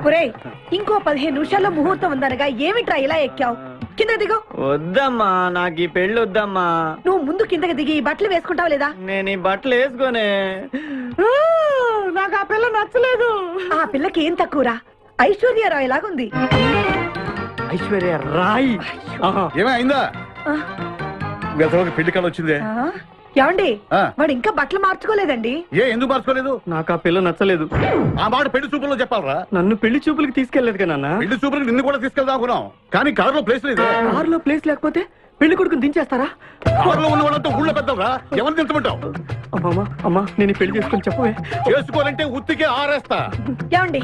ఒరేయ్, ఇంకో 15 నిమిషాల్లో ముహూర్తం ఉందనగా ఏమిట్రా ఇలా ఎక్కావు? కింద దిగు. వద్దమ్మా, నాకు ఈ పెళ్లి వద్దమ్మా. నువ్వు ముందు కిందకి దిగి ఈ బట్టలు వేసుకుంటావు లేదా? నేను ఈ బట్టలు వేసుకోనే. నాకు ఆ పిల్ల నచ్చలేదు. ఆ పిల్లకి ఏం తక్కువరా? ఐశ్వర్య రాయ్ లాగుంది. ఐశ్వర్య రాయ్ ఏమైందా? పెళ్లి కాలం వచ్చిందే. ఏమండి, వాడు ఇంకా బట్టలు మార్చుకోలేదండి. ఎందుకు మార్చుకోలేదు? నాకు ఆ పిల్ల నచ్చలేదు. ఆ మాట పెళ్లి చూపుల్లో చెప్పాలరా. నన్ను పెళ్లి చూపులకి తీసుకెళ్లేదు కదా. పెళ్లి చూపులకి నిన్ను కూడా తీసుకెళ్దాం అనుకున్నాం, కానీ కారులో ప్లేస్ లేదు. కారులో ప్లేస్ లేకపోతే పెళ్లి కొడుకుని దించేస్తారా? కారులో ఉన్న వాళ్ళంతా ఊళ్ళో పెద్దవరా, ఎవరిని దించమంటావు? అమ్మా, నేను పెళ్లి చేసుకుని చెప్పవే. చేసుకోవాలంటే ఉత్తికే ఆరేస్తా. ఏమండి,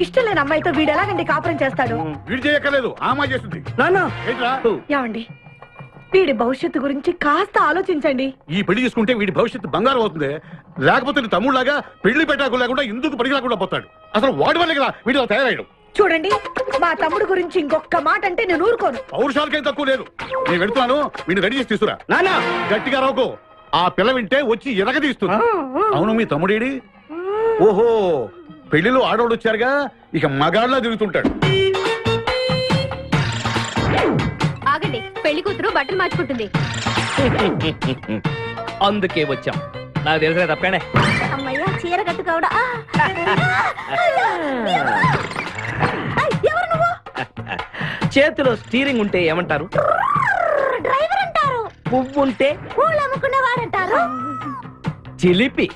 ఇష్టం లేని అమ్మాయితో వీడు ఎలాగండి కాపురం చేస్తాడు? వీడు చేయక్కర్లేదు, ఆ అమ్మాయి చేస్తుంది. ఏమండి, వీడి భవిష్యత్తు గురించి కాస్త ఆలోచించండి. ఈ పెళ్లి చేసుకుంటే వీడి భవిష్యత్తు బంగారం అవుతుంది. లేకపోతే నీ తమ్ముళ్లాగా పెళ్లి పెట్టాకు లేకుండా ఎందుకు పనికి రాకుండా పోతాడు. అసలు వాడి వల్లే కదా వీడిలో తయారయ్యాడు. చూడండి, మా తమ్ముడు గురించి ఇంకొక మాట అంటే నేను ఊరుకోను. పౌరుషాలకేం తక్కువ లేదు. నేను వెళ్తున్నాను, వీడిని రెడీ చేసి తీసుకురా. నానా గట్టిగా రావుకో, ఆ పిల్ల వింటే వచ్చి ఎరగదీస్తుంది. అవును, మీ తమ్ముడేడి? ఓహో, పెళ్లిలో ఆడవాళ్ళు వచ్చారుగా, ఇక మగాళ్ళ తిరుగుతుంటాడు. ఆగండి, పెళ్లి కూతురు బట్టలు మార్చుకుంటుంది. అందుకే వచ్చాం. నాకు తెలిసిన తప్పనే. అమ్మయ్య, చీర కట్టుకోవడా? ఎవరు నువ్వు? చేతిలో స్టీరింగ్ ఉంటే ఏమంటారు? డ్రైవర్ అంటారు. పువ్వు ఉంటే పూలు అమ్ముకునేవాడంటారు. చిలిపి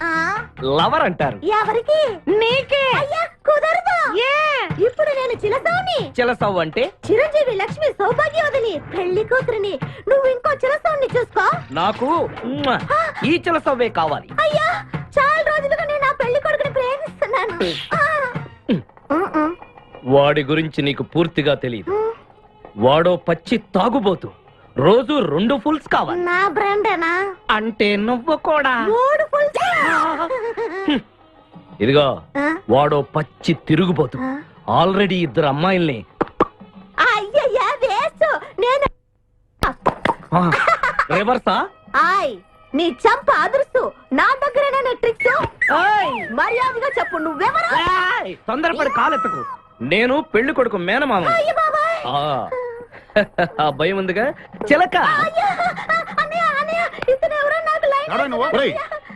లవర్ అంటారు. ఎవరికి? నీకే. అయ్యా, కుదరదు. ఇప్పుడు నేను చిలసౌని. చిలసౌ అంటే చిరంజీవి లక్ష్మి సౌభాగ్యవతిని, పెళ్లి కూతురిని. నువ్వు ఇంకో చిలసౌని చూసుకో. నాకు ఈ చిలసవ్వే కావాలి. అయ్యా, చాలా రోజులుగా నేను నా పెళ్లి కొడుకుని ప్రేమిస్తున్నాను. వాడి గురించి నీకు పూర్తిగా తెలియదు. వాడో పచ్చి తాగుబోతు. రోజు 2 ఫుల్స్ కావాలి. నా బ్రాండేనా? అంటే నువ్వు కూడా 3 ఫుల్స్. ఇదిగో, వాడో పచ్చి తిరుగుబోతు. ఆల్రెడీ 2 అమ్మాయిల్ని. అయ్యయ్యా, వేస్ట్. నేను రివర్సా? నీ చంప అదురుస్తూ నా దగ్గర ట్రిక్స్. మర్యాదగా చెప్పు, నువ్వెవరు? తొందరపడి కాలెత్తకు. నేను పెళ్లి కొడుకు మేనమామ. ఆ భయం ఉందిగా చిలక.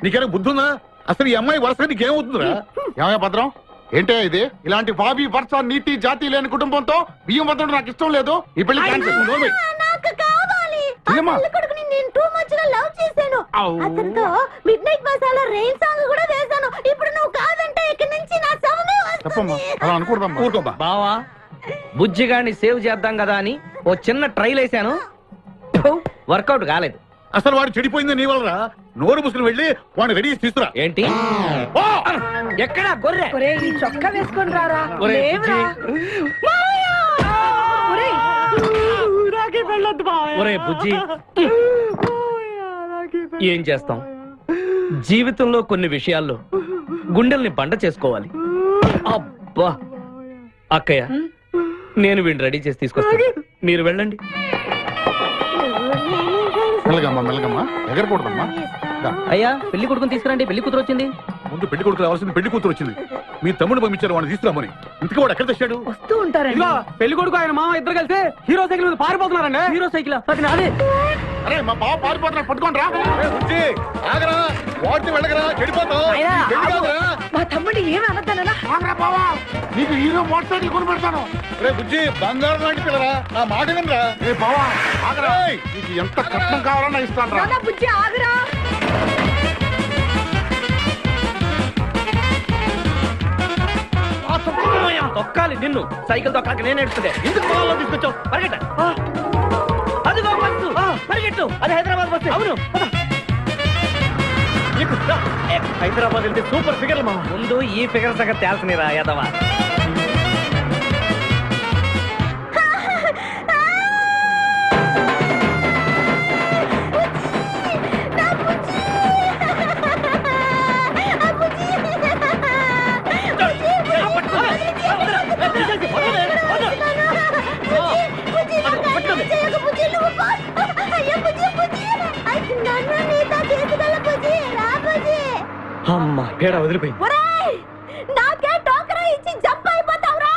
నీకేనా బుద్ధుందా? అసలు ఈ అమ్మాయి వరుసగా నీకేమవుతుందిరా? ఏమయ్య భద్రం, ఏంటే ఇది? ఇలాంటి బాబీ వర్ష నీతి జాతి లేని కుటుంబంతో బియ్యం వద్దడం నాకు ఇష్టం లేదు. ఈ పెళ్లి క్యాన్సిల్. నాకు కావాలి. పెళ్లి కొడుకుని నేను టూ మచ్ గా లవ్ చేశాను. అతనితో mid night masala rain song కూడా వేశాను. ఇప్పుడు నువ్వు కాదంటే ఇక్కడి నుంచి నా శవమే వస్తుంది. బావా, బుజ్జిగాన్ని సేవ్ చేద్దాం కదా అని ఓ చిన్న ట్రైల్ వేసాను, వర్కౌట్ కాలేదు. అసలు వాడు చెడిపోయింది నీ వల్ల. నోరు ముసుకుని వెళ్ళి వాడిని రెడీ చేసి తీసుకురా. ఏంటి? ఎక్కడా గొర్రె? ఈ చొక్కా వేసుకొని రారా. ఒరే బుజ్జి, ఏం చేస్తాం? జీవితంలో కొన్ని విషయాల్లో గుండెల్ని బండ చేసుకోవాలి. అబ్బా, అక్కయ్య, నేను వీడిని రెడీ చేసి తీసుకొస్తాను, మీరు వెళ్ళండి. మెల్లగమ్మా, మెల్లగమ్మా, ఎగరకూడదమ్మా. అయ్యా, పెళ్లి కొడుకుని తీసుకురండి, పెళ్లి కూతురు వచ్చింది. ముందు పెళ్లి కొడుకు రావాల్సింది, పెళ్లి కూతురు వచ్చింది. మీ తమ్ముడు పంపించారు వాడిని తీసుకురామని. ఇంతకీ వాడు ఎక్కడ తెచ్చాడు? వస్తూ ఉంటారండి. పెళ్లి కొడుకు ఆయన మామ ఇద్దరు కలిసి హీరో సైకిల్ మీద పారిపోతున్నారండి. హీరో సైకిల్ అదే. అరే, మా బావ పారిపోతున్నా, పట్టుకోండి రా. ఆగరా, వాడిని వెళ్ళగరా, చెడిపోతావు. మా తమ్ముడిని ఏమి అనద్దనా? నీకు హీరో మోటార్ సైకిల్ కొని పెడతాను. రే బుజ్జి, బంగారం లాంటి పిల్లరా, నా మాట వినరా. నీకు ఎంత కట్నం కావాలన్నా ఇస్తాను రా. బుజ్జి, ఆగరా. తొక్కాలి నిన్ను. సైకిల్ తొక్కాక నేను ఏడుస్తుంటే ఎందుకు పొలంలో తీసుకొచ్చావు? పరిగెట్ట. అదిగో బస్సు, పరిగెట్టు. అది హైదరాబాద్ బస్సు. అవును, హైదరాబాద్ వెళ్తే సూపర్ ఫిగర్ మా. ముందు ఈ ఫిగర్ సగం తేల్చనిరా యాదవా. అమ్మా, పేడ వదిలిపోయింది. నాకే టోకరా ఇచ్చి జంప్ అయిపోతావురా.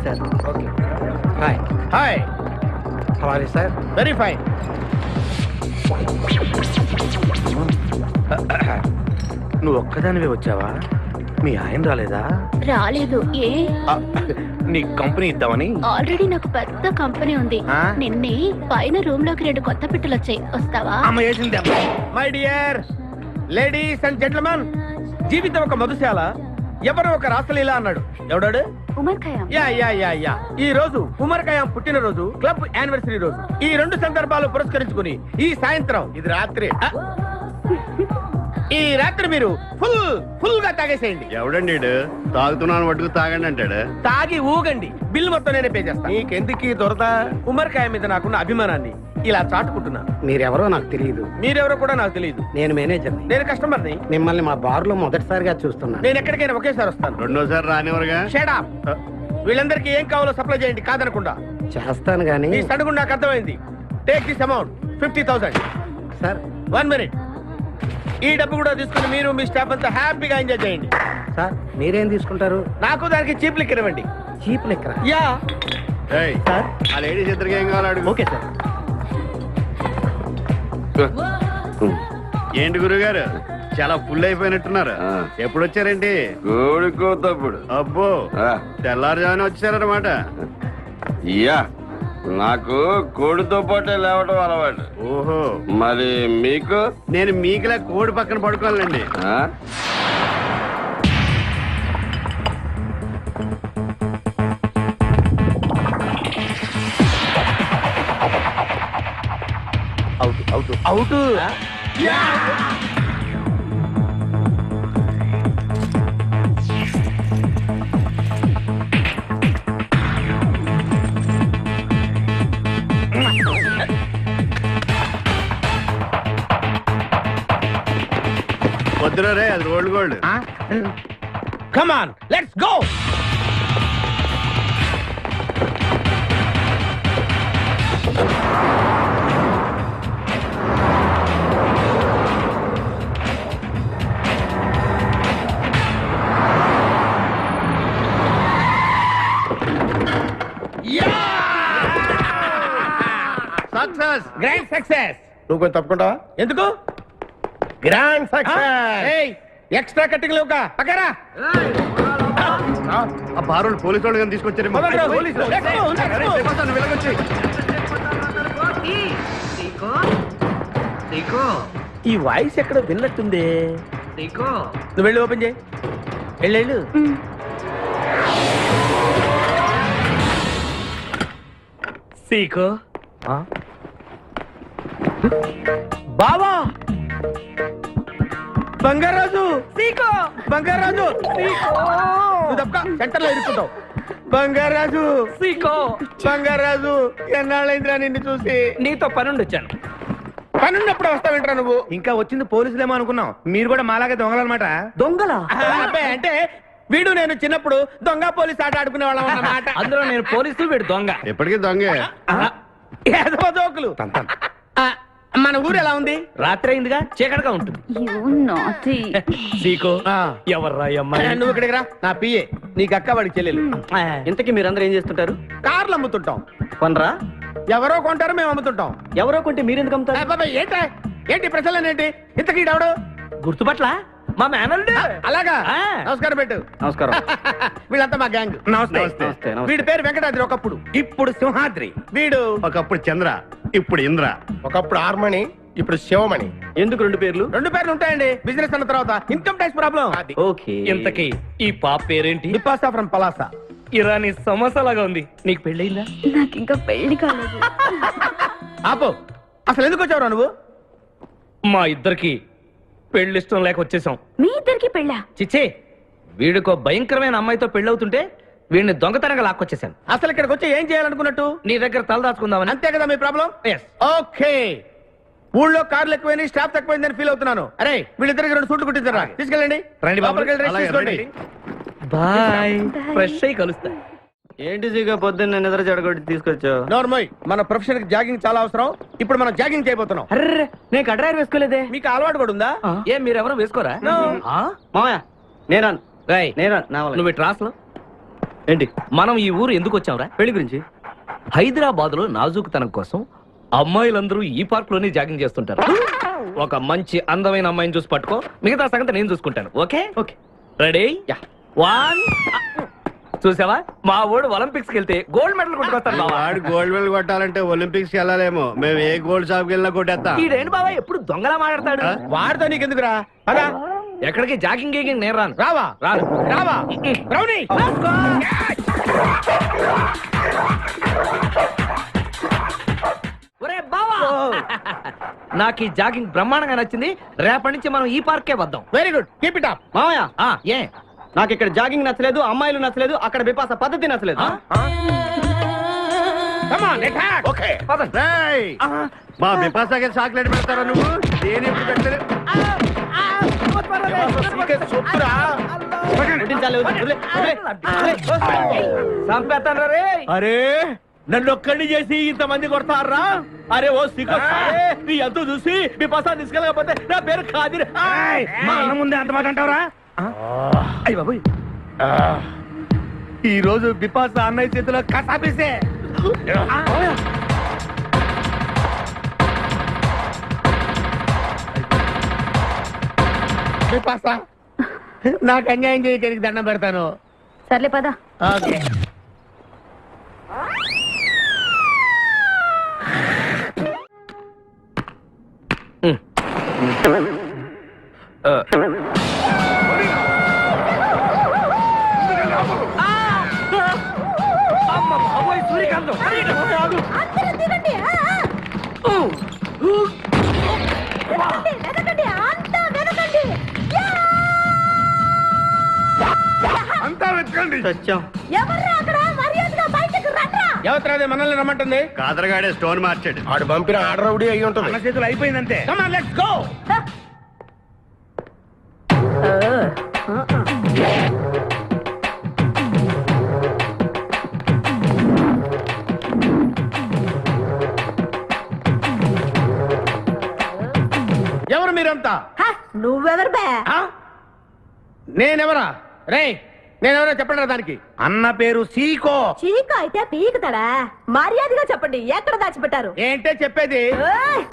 సార్ ఓకే హాయ్ హాయ్ హవాలీ సార్ వెరీ ఫైన్. నువ్వు ఒక్కదానివే వచ్చావా? మీ ఆయన రాలేదా? రాలేదు. ఏ నీ కంపెనీ ఇద్దామని. ఆల్రెడీ నాకు పెద్ద కంపెనీ ఉంది. ఆ? నిన్నే పైన రూమ్ లోకి 2 కొత్త పిట్టలు వచ్చాయి, వస్తావా? అమ్మ వేసింది my dear ladies and gentlemen, జీవితం ఒక మధుశాల, ఎవరో ఒక రాసలీల అన్నాడు. ఎవడాడు? Omar Khayyam. Yeah yeah yeah yeah. ఈ రోజు ఉమర్ ఖయాం పుట్టినరోజు, క్లబ్ యానివర్సరీ రోజు. ఈ 2 సందర్భాలు పురస్కరించుకుని ఈ సాయంత్రం, ఇది రాత్రి, ఈ రాత్రి మీరు ఫుల్ గా తాగేసేయండి. ఎవడండి తాగుతున్నాను మటుకు తాగండి అంటాడు. తాగి ఊగండి, బిల్ మొత్తం నేనే పే చేస్తాను. నీకెందుకు ఈ దొరద? ఉమర్ ఖయాం మీద నాకున్న అభిమానాన్ని ఇలా చాటుకుంటున్నాను. మీరెవరో నాకు తెలియదు. మీరెవరో కూడా నాకు తెలియదు. నేను మేనేజర్ని. నేను కస్టమర్ని. మిమ్మల్ని మా బార్ లో మొదటిసారిగా చూస్తున్నాను. నేను ఎక్కడికైనా ఒకేసారి వస్తాను. రెండోసారి రానివరుగా. Shut up. వీళ్ళందరికీ ఏం కావాలో సప్లై చేయండి, కాదనకుండా. చేస్తాను గానీ ఈ సడుగు నాకు అర్థమైంది. Take this amount 50,000. Sir 1 minute. ఈ డబ్బు కూడా తీసుకుని మీరు మీ స్టాఫ్ అంతా హ్యాపీగా ఎంజాయ్ చేయండి. సార్ మీరేం తీసుకుంటారు? నాకు దానికి చీప్ లిక్కర్ ఇవ్వండి. చీప్ లెక్కరా? యా. ఏయ్, సార్ ఆ లేడీస్ ఇద్దరికి ఏం కావాలి అడుగు. Okay sir. ఏంటి గురుగారు చాలా ఫుల్ అయిపోయినట్టున్నారు. ఎప్పుడు వచ్చారేంటి? కోడికోతప్పుడు అబ్బో, తెల్లారుజామున వచ్చారన్నమాట. ఇయ్యా నాకు కోడితో పాటే లేవటం అలవాటు. ఓహో, మరి మీకు? నేను మీకులా కోడి పక్కన పడుకోవాలండి. ఆ? అవుట్. వద్దురా రే, అది rolled gold. Come on, let's go. Success, grand success. నువ్వు కొంచెం తప్పుకుంటావా? ఎందుకు? Grand success. ఎక్స్ట్రా కట్టింగ్ లేవుగా పక్కరా. ఆ బారోళ్ళు పోలీసు వాళ్ళు కానీ తీసుకొచ్చారేమో. మొదలు పోలీసులు. Let's go, let's go. ఈ వాయిస్ ఎక్కడ విన్నట్టుంది. నువ్వు వెళ్ళి ఓపెన్ చేయి. వెళ్ళు. సీకో బావా, బంగారాజు. సీకో బంగారాజు. నువ్వు తప్పక సెంటర్ లో ఇరుక్కుంటావు. బంగారాజు. సీకో బంగారాజు, ఎన్నాళ్ళైందిరా నిన్ను చూసి. నీతో పనుండి వచ్చాను. పనున్నప్పుడు వస్తావేంట్రా నువ్వు? ఇంకా వచ్చింది పోలీసులేమో అనుకున్నాం. మీరు కూడా మాలాగే దొంగలన్నమాట. దొంగలా? అబ్బాయి, అంటే వీడు నేను చిన్నప్పుడు దొంగ పోలీస్ ఆట ఆడుకునే వాళ్ళం అన్నమాట. అందులో నేను పోలీసు, వీడు దొంగ. ఎప్పటికీ దొంగే. ఏదో జోకులు. ఆ, మన ఊరు ఎలా ఉంది? రాత్రి అయిందిగా, చీకటిగా ఉంటుంది. సీకో ఎవర్రా ఈ అమ్మాయి? నువ్వు ఇక్కడికి రా, నా పిఏ. నీకు అక్క, వాడికి చెల్లెలు. ఇంతకీ మీరందరూ ఏం చేస్తుంటారు? కార్లు అమ్ముతుంటాం. కొనరా? ఎవరో కొంటారు, మేము అమ్ముతుంటాం. ఎవరో కొంటే మీరెందుకు అమ్ముతారు? అబ్బాయి, ఏంటి ప్రశ్నలేంటి? ఇంతకీ ఎవడు? గుర్తుపట్ల మా మేనల్లుడు. అలాగా? ఆ. నమస్కారం పెట్టు. నమస్కారం. వీళ్ళంతా మా గ్యాంగ్. నమస్తే. వీడి పేరు వెంకటాద్రి, ఒకప్పుడు. ఇప్పుడు సింహాద్రి. వీడు ఒకప్పుడు చంద్ర, ఇప్పుడు ఇంద్ర. ఒకప్పుడు ఆర్మణి, ఇప్పుడు శివమణి. ఎందుకు 2 పేర్లు? 2 పేర్లు ఉంటాయండి. బిజినెస్ అన్న తర్వాత ఇన్కమ్ ట్యాక్స్ ప్రాబ్లం. ఓకే. ఇంతకీ ఈ పాప పేరేంటి? బిపాసా ఫ్రమ్ పలాసా. ఇరానీ సమోసా లాగా ఉంది. నీకు పెళ్ళయిందా? నాకు ఇంకా పెళ్లి కాలేదు. ఆపో, అసలు ఎందుకు వచ్చావురా నువ్వు? మా ఇద్దరికి పెళ్లి ఇష్టం లేక వచ్చేసాం. మీ ఇద్దరికి పెళ్ళా? చిచ్చే, వీడికో భయంకరమైన అమ్మాయితో పెళ్ళవుతుంటే వీడిని దొంగతనంగా లాక్కొచ్చేసాను. అసలు ఇక్కడికి వచ్చి ఏం చేయాలనుకున్నట్టు? నీ దగ్గర తలదాచుకుందామని. అంతే కదా మీ ప్రాబ్లం? ఎస్. ఓకే. ఊళ్ళో కార్లు ఎక్కువైనా స్టాఫ్ తక్కువైందని ఫీల్ అవుతున్నాను. అరే, వీళ్ళిద్దరికి 2 సూట్లు కుట్టించారా? తీసుకెళ్ళండి. రండి బాబు. లోపలికి వెళ్ళి rest అలాగే, తీసుకోండి. రండి. బాయ్. ఫ్రెష్ అయ్యి కలుస్తా. ఏంటి సీగా పొద్దున్న నిద్ర చెడగొట్టి తీసుకొచ్చావు? నోర్మోయ్, మన ప్రొఫెషన్ కి జాగింగ్ చాలా అవసరం. ఇప్పుడు మనం జాగింగ్ చేయబోతున్నాం. అర్రే, నేను కడ్రాయర్ వేసుకోలేదే. మీకు అలవాటు కూడా ఉందా? ఏం మీరెవరు వేసుకోరా? No. ఆ? మామయ్య నేనా? రేయ్, నేనా? నా వల్ల. నువ్వు ట్రాస్ లో ఏంటి మనం ఈ ఊరు ఎందుకు వచ్చాంరా? పెళ్లి గురించి. హైదరాబాద్ లో నాజూకుతనం కోసం అమ్మాయిలందరూ ఈ పార్క్ లోనే జాగింగ్ చేస్తుంటారు. ఒక మంచి అందమైన అమ్మాయిని చూసి పట్టుకో, మిగతా సంగతి నేను చూసుకుంటాను. Okay okay ready? వన్. చూసావా, మా వాడు ఒలింపిక్స్ కి వెళ్తే గోల్డ్ మెడల్ కొట్టుకొస్తాను. వాడు గోల్డ్ మెడల్ కొట్టాలంటే ఒలింపిక్స్ కి వెళ్ళాలేమో. మేము ఏ గోల్డ్ షాప్ కి వెళ్ళినా కొట్టేస్తాం. ఈడేంటి బాబా ఎప్పుడు దొంగలా మాట్లాడతాడు? వాడితో నీకెందుకురా? పదా ఎక్కడికి జాగింగ్ గీగింగ్ నేను రాను. రావా రాను. రావా రౌడీ. ఒరే బావా, నాకు ఈ జాగింగ్ బ్రహ్మాండంగా నచ్చింది. రేపటి నుంచి మనం ఈ పార్కే వద్దాం. Very good, keep it up. మామయ్య ఏ నాకు ఇక్కడ జాగింగ్ నచ్చలేదు, అమ్మాయిలు నచ్చలేదు, అక్కడ బిపాస పద్ధతి నచ్చలేదు. Come on attack. ఓకే పదండి. రేయ్, మా బిపాసాకి చాక్లెట్ పెడతారా నువ్వు? నేను ఎప్పుడు పెట్టలేదు. సొత్తురా. చంపేస్తాను రే. అరే నన్ను ఒక్కడిని చేసి ఇంతమంది కొడతారా? అరే ఓ సిగ్గు నీ ఎంతో చూసి మీ పసా తీసుకెళ్ళకపోతే నా పేరు ఖాదిర్. మా అన్న ముందే అంత మాట అంటావరా? అయ్య బాబోయ్, ఈ రోజు బిపాస అన్నయ్య చేతిలో కసాపిసే. బిపాస, నాకు అన్యాయం చేయడానికి దండం పెడతాను. సర్లే పద. ఓకే. సూర్యకాంతం అందరూ దిగండి. వెనకండి, అంతా వెనకండి. అంతా వెతకండి. ఎవర్రా అక్కడ? మర్యాదగా బయటకు రండ్రా. ఎవరు మనల్ని రమ్మంటుంది? కాదరగాడే స్టోన్ మార్చాడు. ఆడు పంపిన ఆర్డర్ రౌడీ అయి ఉంటుంది. మన చేతులు అయిపోయిందంటే. Come on let's go. ఎవరు మీరంతా? హ, నువ్వెవరు బే? నేనెవరా? రే నేనెవరో చెప్పండి దానికి. అన్న పేరు సీకో. చీక అయితే పీకుతాడా? మర్యాదగా చెప్పండి, ఎక్కడ దాచిపెట్టారు? ఏంటే చెప్పేది? ఏయ్!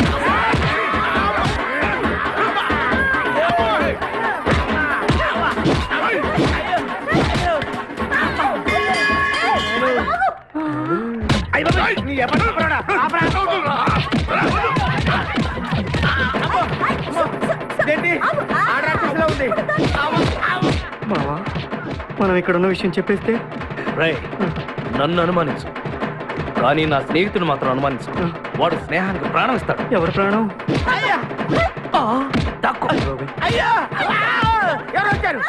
ఏంటి? ఆడరాక్షసులా ఉంది. మావా, మనం ఇక్కడ ఉన్న విషయం చెప్పేస్తే రేయ్, నన్ను అనుమానించు, కానీ నా స్నేహితుడు మాత్రం అనుమానించు. వాడు స్నేహానికి ప్రాణం ఇస్తాడు. ఎవరి ప్రాణం? అయ్యా తక్కువ. అయ్యా ఎవరు వచ్చారు?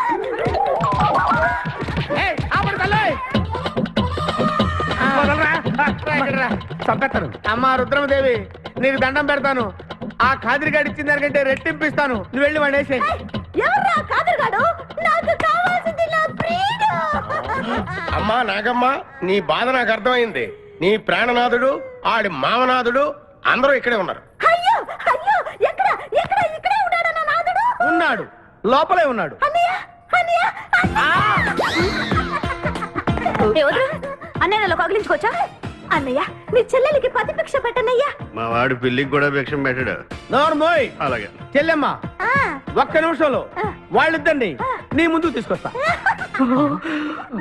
ఏయ్, ఆపండి తల్లి. వదలరా. ఇక్కడ రా. చంపేస్తాను. అమ్మా రుద్రమదేవి, నీకు దండం పెడతాను. ఆ ఖాదిరిగాడు ఇచ్చిన దానికంటే రెట్టింపిస్తాను. నువ్వు వెళ్ళి వాడు వేసే. ఎవర్రా కాదరుగాడు? నాకు కావాల్సింది నా ప్రియుడు. అమ్మా నాగమ్మ, నీ బాధ నాకు అర్థమైంది. నీ ప్రాణనాథుడు, ఆడి మామనాథుడు అందరూ ఇక్కడే ఉన్నారు. అయ్యో అయ్యో, ఎక్కడ ఎక్కడ? ఇక్కడే ఉన్నాడు నా నాదుడు. ఉన్నాడు, లోపలే ఉన్నాడు. అన్నయ్య అన్నయ్య అన్నయ్య నన్ను కగిలించుకోవచ్చా? అన్నయ్య, నీ చెల్లెలికి పతి భిక్ష పెట్టనయ్యా. మా వాడు పెళ్లికి కూడా భిక్షం పెట్టాడు. నోర్మోయ్. అలాగే. చెల్లెమ్మ, ఆ, ఒక్క నిమిషంలో వాళ్ళిద్దండి నీ ముందు తీసుకొస్తా.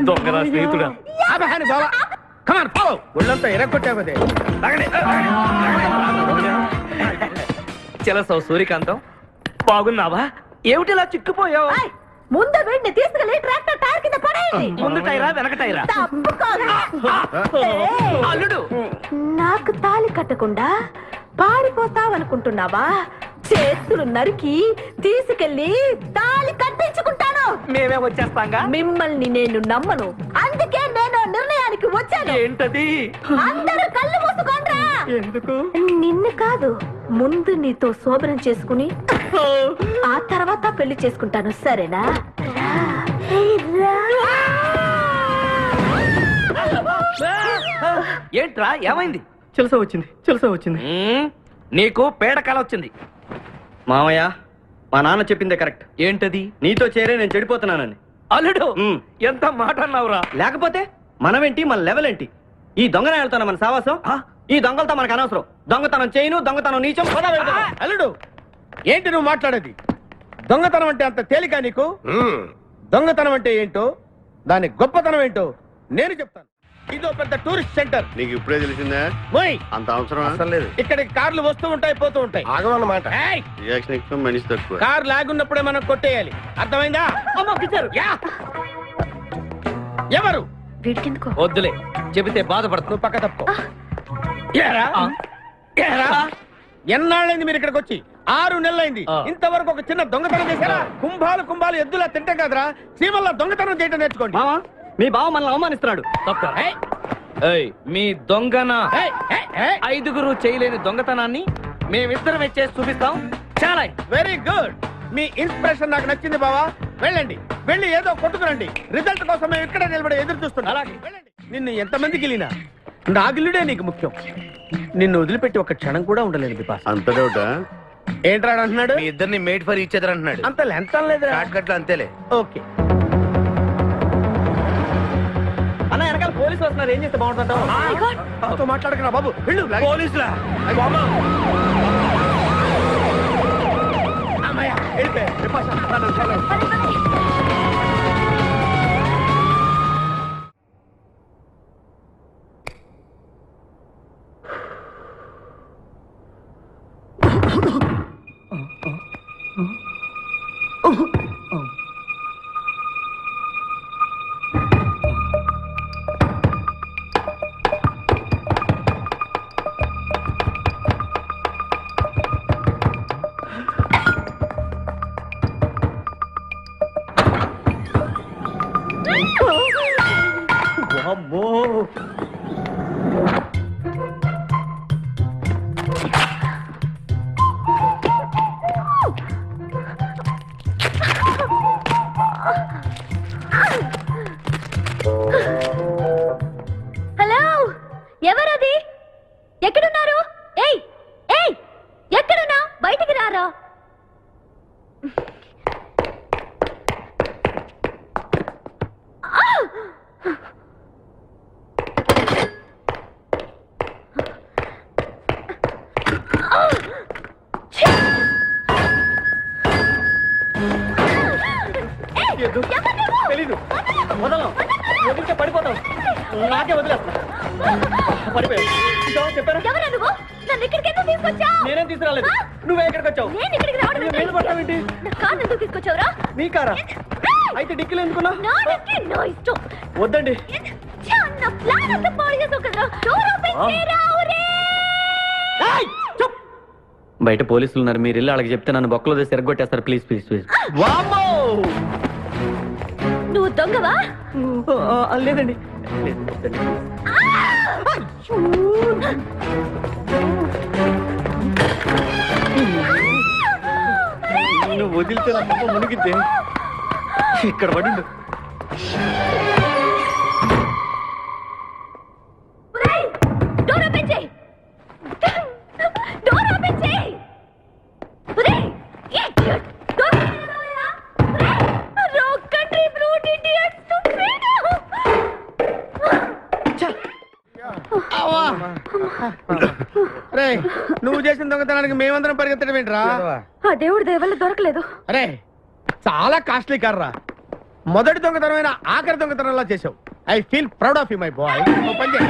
దొంగరా స్నేహితుడా. ఆపహాని బావా. Come on follow. ఒళ్ళంతా ఎరగొట్టావదే. చెలసవు సూర్యకాంతం, బాగున్నావా? ఏమిటిలా చిక్కుపోయావు? ఏయ్, ముందు వీడిని తీసుకెళ్ళి ట్రాక్టర్ టైర్ కింద పడేయండి. ముందు టైరా వెనక టైరా? తప్పుకోగా. ఏయ్, అల్లుడు, నాకు తాళి కట్టకుండా పారిపోతావనుకుంటున్నావా? చేతులు నరికి తీసుకెళ్లి తాళి కట్టించుకుంటాను. మేమే వచ్చేస్తాంగా. మిమ్మల్ని నేను నమ్మను, అందుకే నేను నిర్ణయానికి వచ్చాను. ఏంటది? అందరూ కళ్ళు మూసుకోండ్రా. ఎందుకు? నిన్ను కాదు, ముందు నీతో శోభనం చేసుకుని ఆ తర్వాత పెళ్లి చేసుకుంటాను, సరేనా? ఏంట్రా ఏమైంది? చిలస వచ్చింది, చిలస వచ్చింది. నీకు పేడకాల వచ్చింది. మామయ్య, మా నాన్న చెప్పిందే కరెక్ట్. ఏంటది? నీతో చేరే నేను చెడిపోతున్నానని. అల్లుడు ఉమ్. ఎంత మాట అన్నావురా. లేకపోతే మనమేంటి, మన లెవెల్ ఏంటి? ఈ దొంగనే వెళ్తాను మన సావాసం. ఈ దొంగలతో మనకు అనవసరం. దొంగతనం చేయను, దొంగతనం నీచం. పద వెళ్దాం. అల్లుడు ఏంటి నువ్వు మాట్లాడేది? దొంగతనం అంటే అంత తేలిక నీకు? దొంగతనం అంటే ఏంటో, దాని గొప్పతనం ఏంటో నేను చెప్తాను. ఇదో పెద్ద టూరిస్ట్ సెంటర్. నీకు ఇప్పుడే తెలిసిందా? మోయ్, అంత అవసరం లేదు. ఇక్కడికి కార్లు వస్తూ ఉంటాయి, పోతూ ఉంటాయి. ఆగమన్నమాట. ఏయ్, రియాక్షన్ ఎక్కువ, మనిషి తక్కువ. కార్ లాగున్నప్పుడే మనం కొట్టేయాలి, అర్థమైందా? యా. ఎవరు? వీడికెందుకో వద్దులే, చెబితే బాధపడతావు. నువ్వు పక్క తప్పుకో. ఏరా? ఏరా? ఎన్నాళ్ళైంది మీరు ఇక్కడికి వచ్చి? 6 నెలలైంది. ఆ. ఇంతవరకు ఒక చిన్న దొంగతనం చేశారా? కుంభాలు ఎద్దులా తింటాం కదరా. సీమల్లో దొంగతనం చేయటం నేర్చుకోండి. మావా, మీ బావ మనల్ని అవమానిస్తున్నాడు. తప్ప. ఏయ్, ఏయ్, మీ దొంగన ఏయ్, ఏయ్, ఏయ్. 5గురు చేయలేని దొంగతనాన్ని మేమిద్దరం చేసి చూపిస్తాం. చాలా వెరీ గుడ్. మీ ఇన్స్పిరేషన్ నాకు నచ్చింది బావా. వెళ్ళండి, వెళ్ళి ఏదో కొట్టుకురండి. రిజల్ట్ కోసం మేము ఇక్కడే నిలబడి ఎదురు చూస్తున్నాం. అలాగే వెళ్ళండి. నిన్ను ఎంతమంది గెలినా నా గిల్లుడే నీకు ముఖ్యం. నిన్ను వదిలిపెట్టి ఒక క్షణం కూడా ఉండలేదు బిపాస్. అంత డౌటా? ఏంట్రా అంటున్నాడు? మీ ఇద్దరిని మేడ్ ఫర్ ఈచ్ అదర్ అంటున్నాడు. అంత లెంత్ లేదురా. షార్ట్ కట్ లో అంతేలే. ఓకే. అన్న, వెనకాల పోలీసులు వస్తున్నారు. ఏం చేస్తే బాగుంటుంటావు? నాతో మాట్లాడకరా బాబు. వెళ్ళు. పోలీసులా? అమ్మయ్య, వెళ్ళిపోయా. బిపాసా, చాలు. అమ్మో, హలో, ఎవరది? ఎక్కడున్నారు? ఏయ్ ఏయ్, ఎక్కడున్నా? బయటికి రారా. తెలీదు. వదలం. వదిలితే పడిపోతావు. నాకే వదిలేస్తా. పడిపోయావు. ఇదో చెప్పారా? ఎవరా నువ్వు? నన్ను ఇక్కడికి ఎందుకు తీసుకొచ్చావు? నేనేం తీసుకురాలేదు. నువ్వే ఇక్కడికి వచ్చావు. నేను ఇక్కడికి రావడం నువ్వు మేలు పడతావేంటి? నా కారు ఎందుకు తీసుకొచ్చావురా? నీ కారా? అయితే డిక్కీలో ఎందుకున్నా? నా డిక్కీ నా ఇష్టం. వద్దండి. నా ప్లాన్ అంతా పాడు చేసావు కదరా. డోర్ ఓపెన్ చేయరా. ఒరే, ఏయ్, చూప్. బయట పోలీసులు ఉన్నారు. మీరు వెళ్ళి వాళ్ళకి చెప్తే నన్ను బొక్కలో తీసి ఎరగొట్టేస్తారు. Please please please. వామ్మో! నువ్వు దొంగవా? లేదండి. నువ్వు వదిలితే నా పాప మునిగిద్దే. ఇక్కడ పడిండు. ఒరేయ్, డోర్ ఓపెన్ చేయి. డోర్ ఓపెన్ చేయి. ఒరేయ్, ఇడియట్. డోర్ ఓపెన్ చేయరా? ఒరేయ్, wrong country brute idiot stupid. రే, నువ్వు చేసిన దొంగతనానికి మేమందరం పరిగెత్తడం ఏంట్రా? ఆ దేవుడి దయవల్ల దొరకలేదు. అరే, చాలా కాస్ట్లీ కార్రా. మొదటి దొంగతనమైన ఆఖరి దొంగతనంలా చేసావు. I feel proud of you my boy. పని చేయి.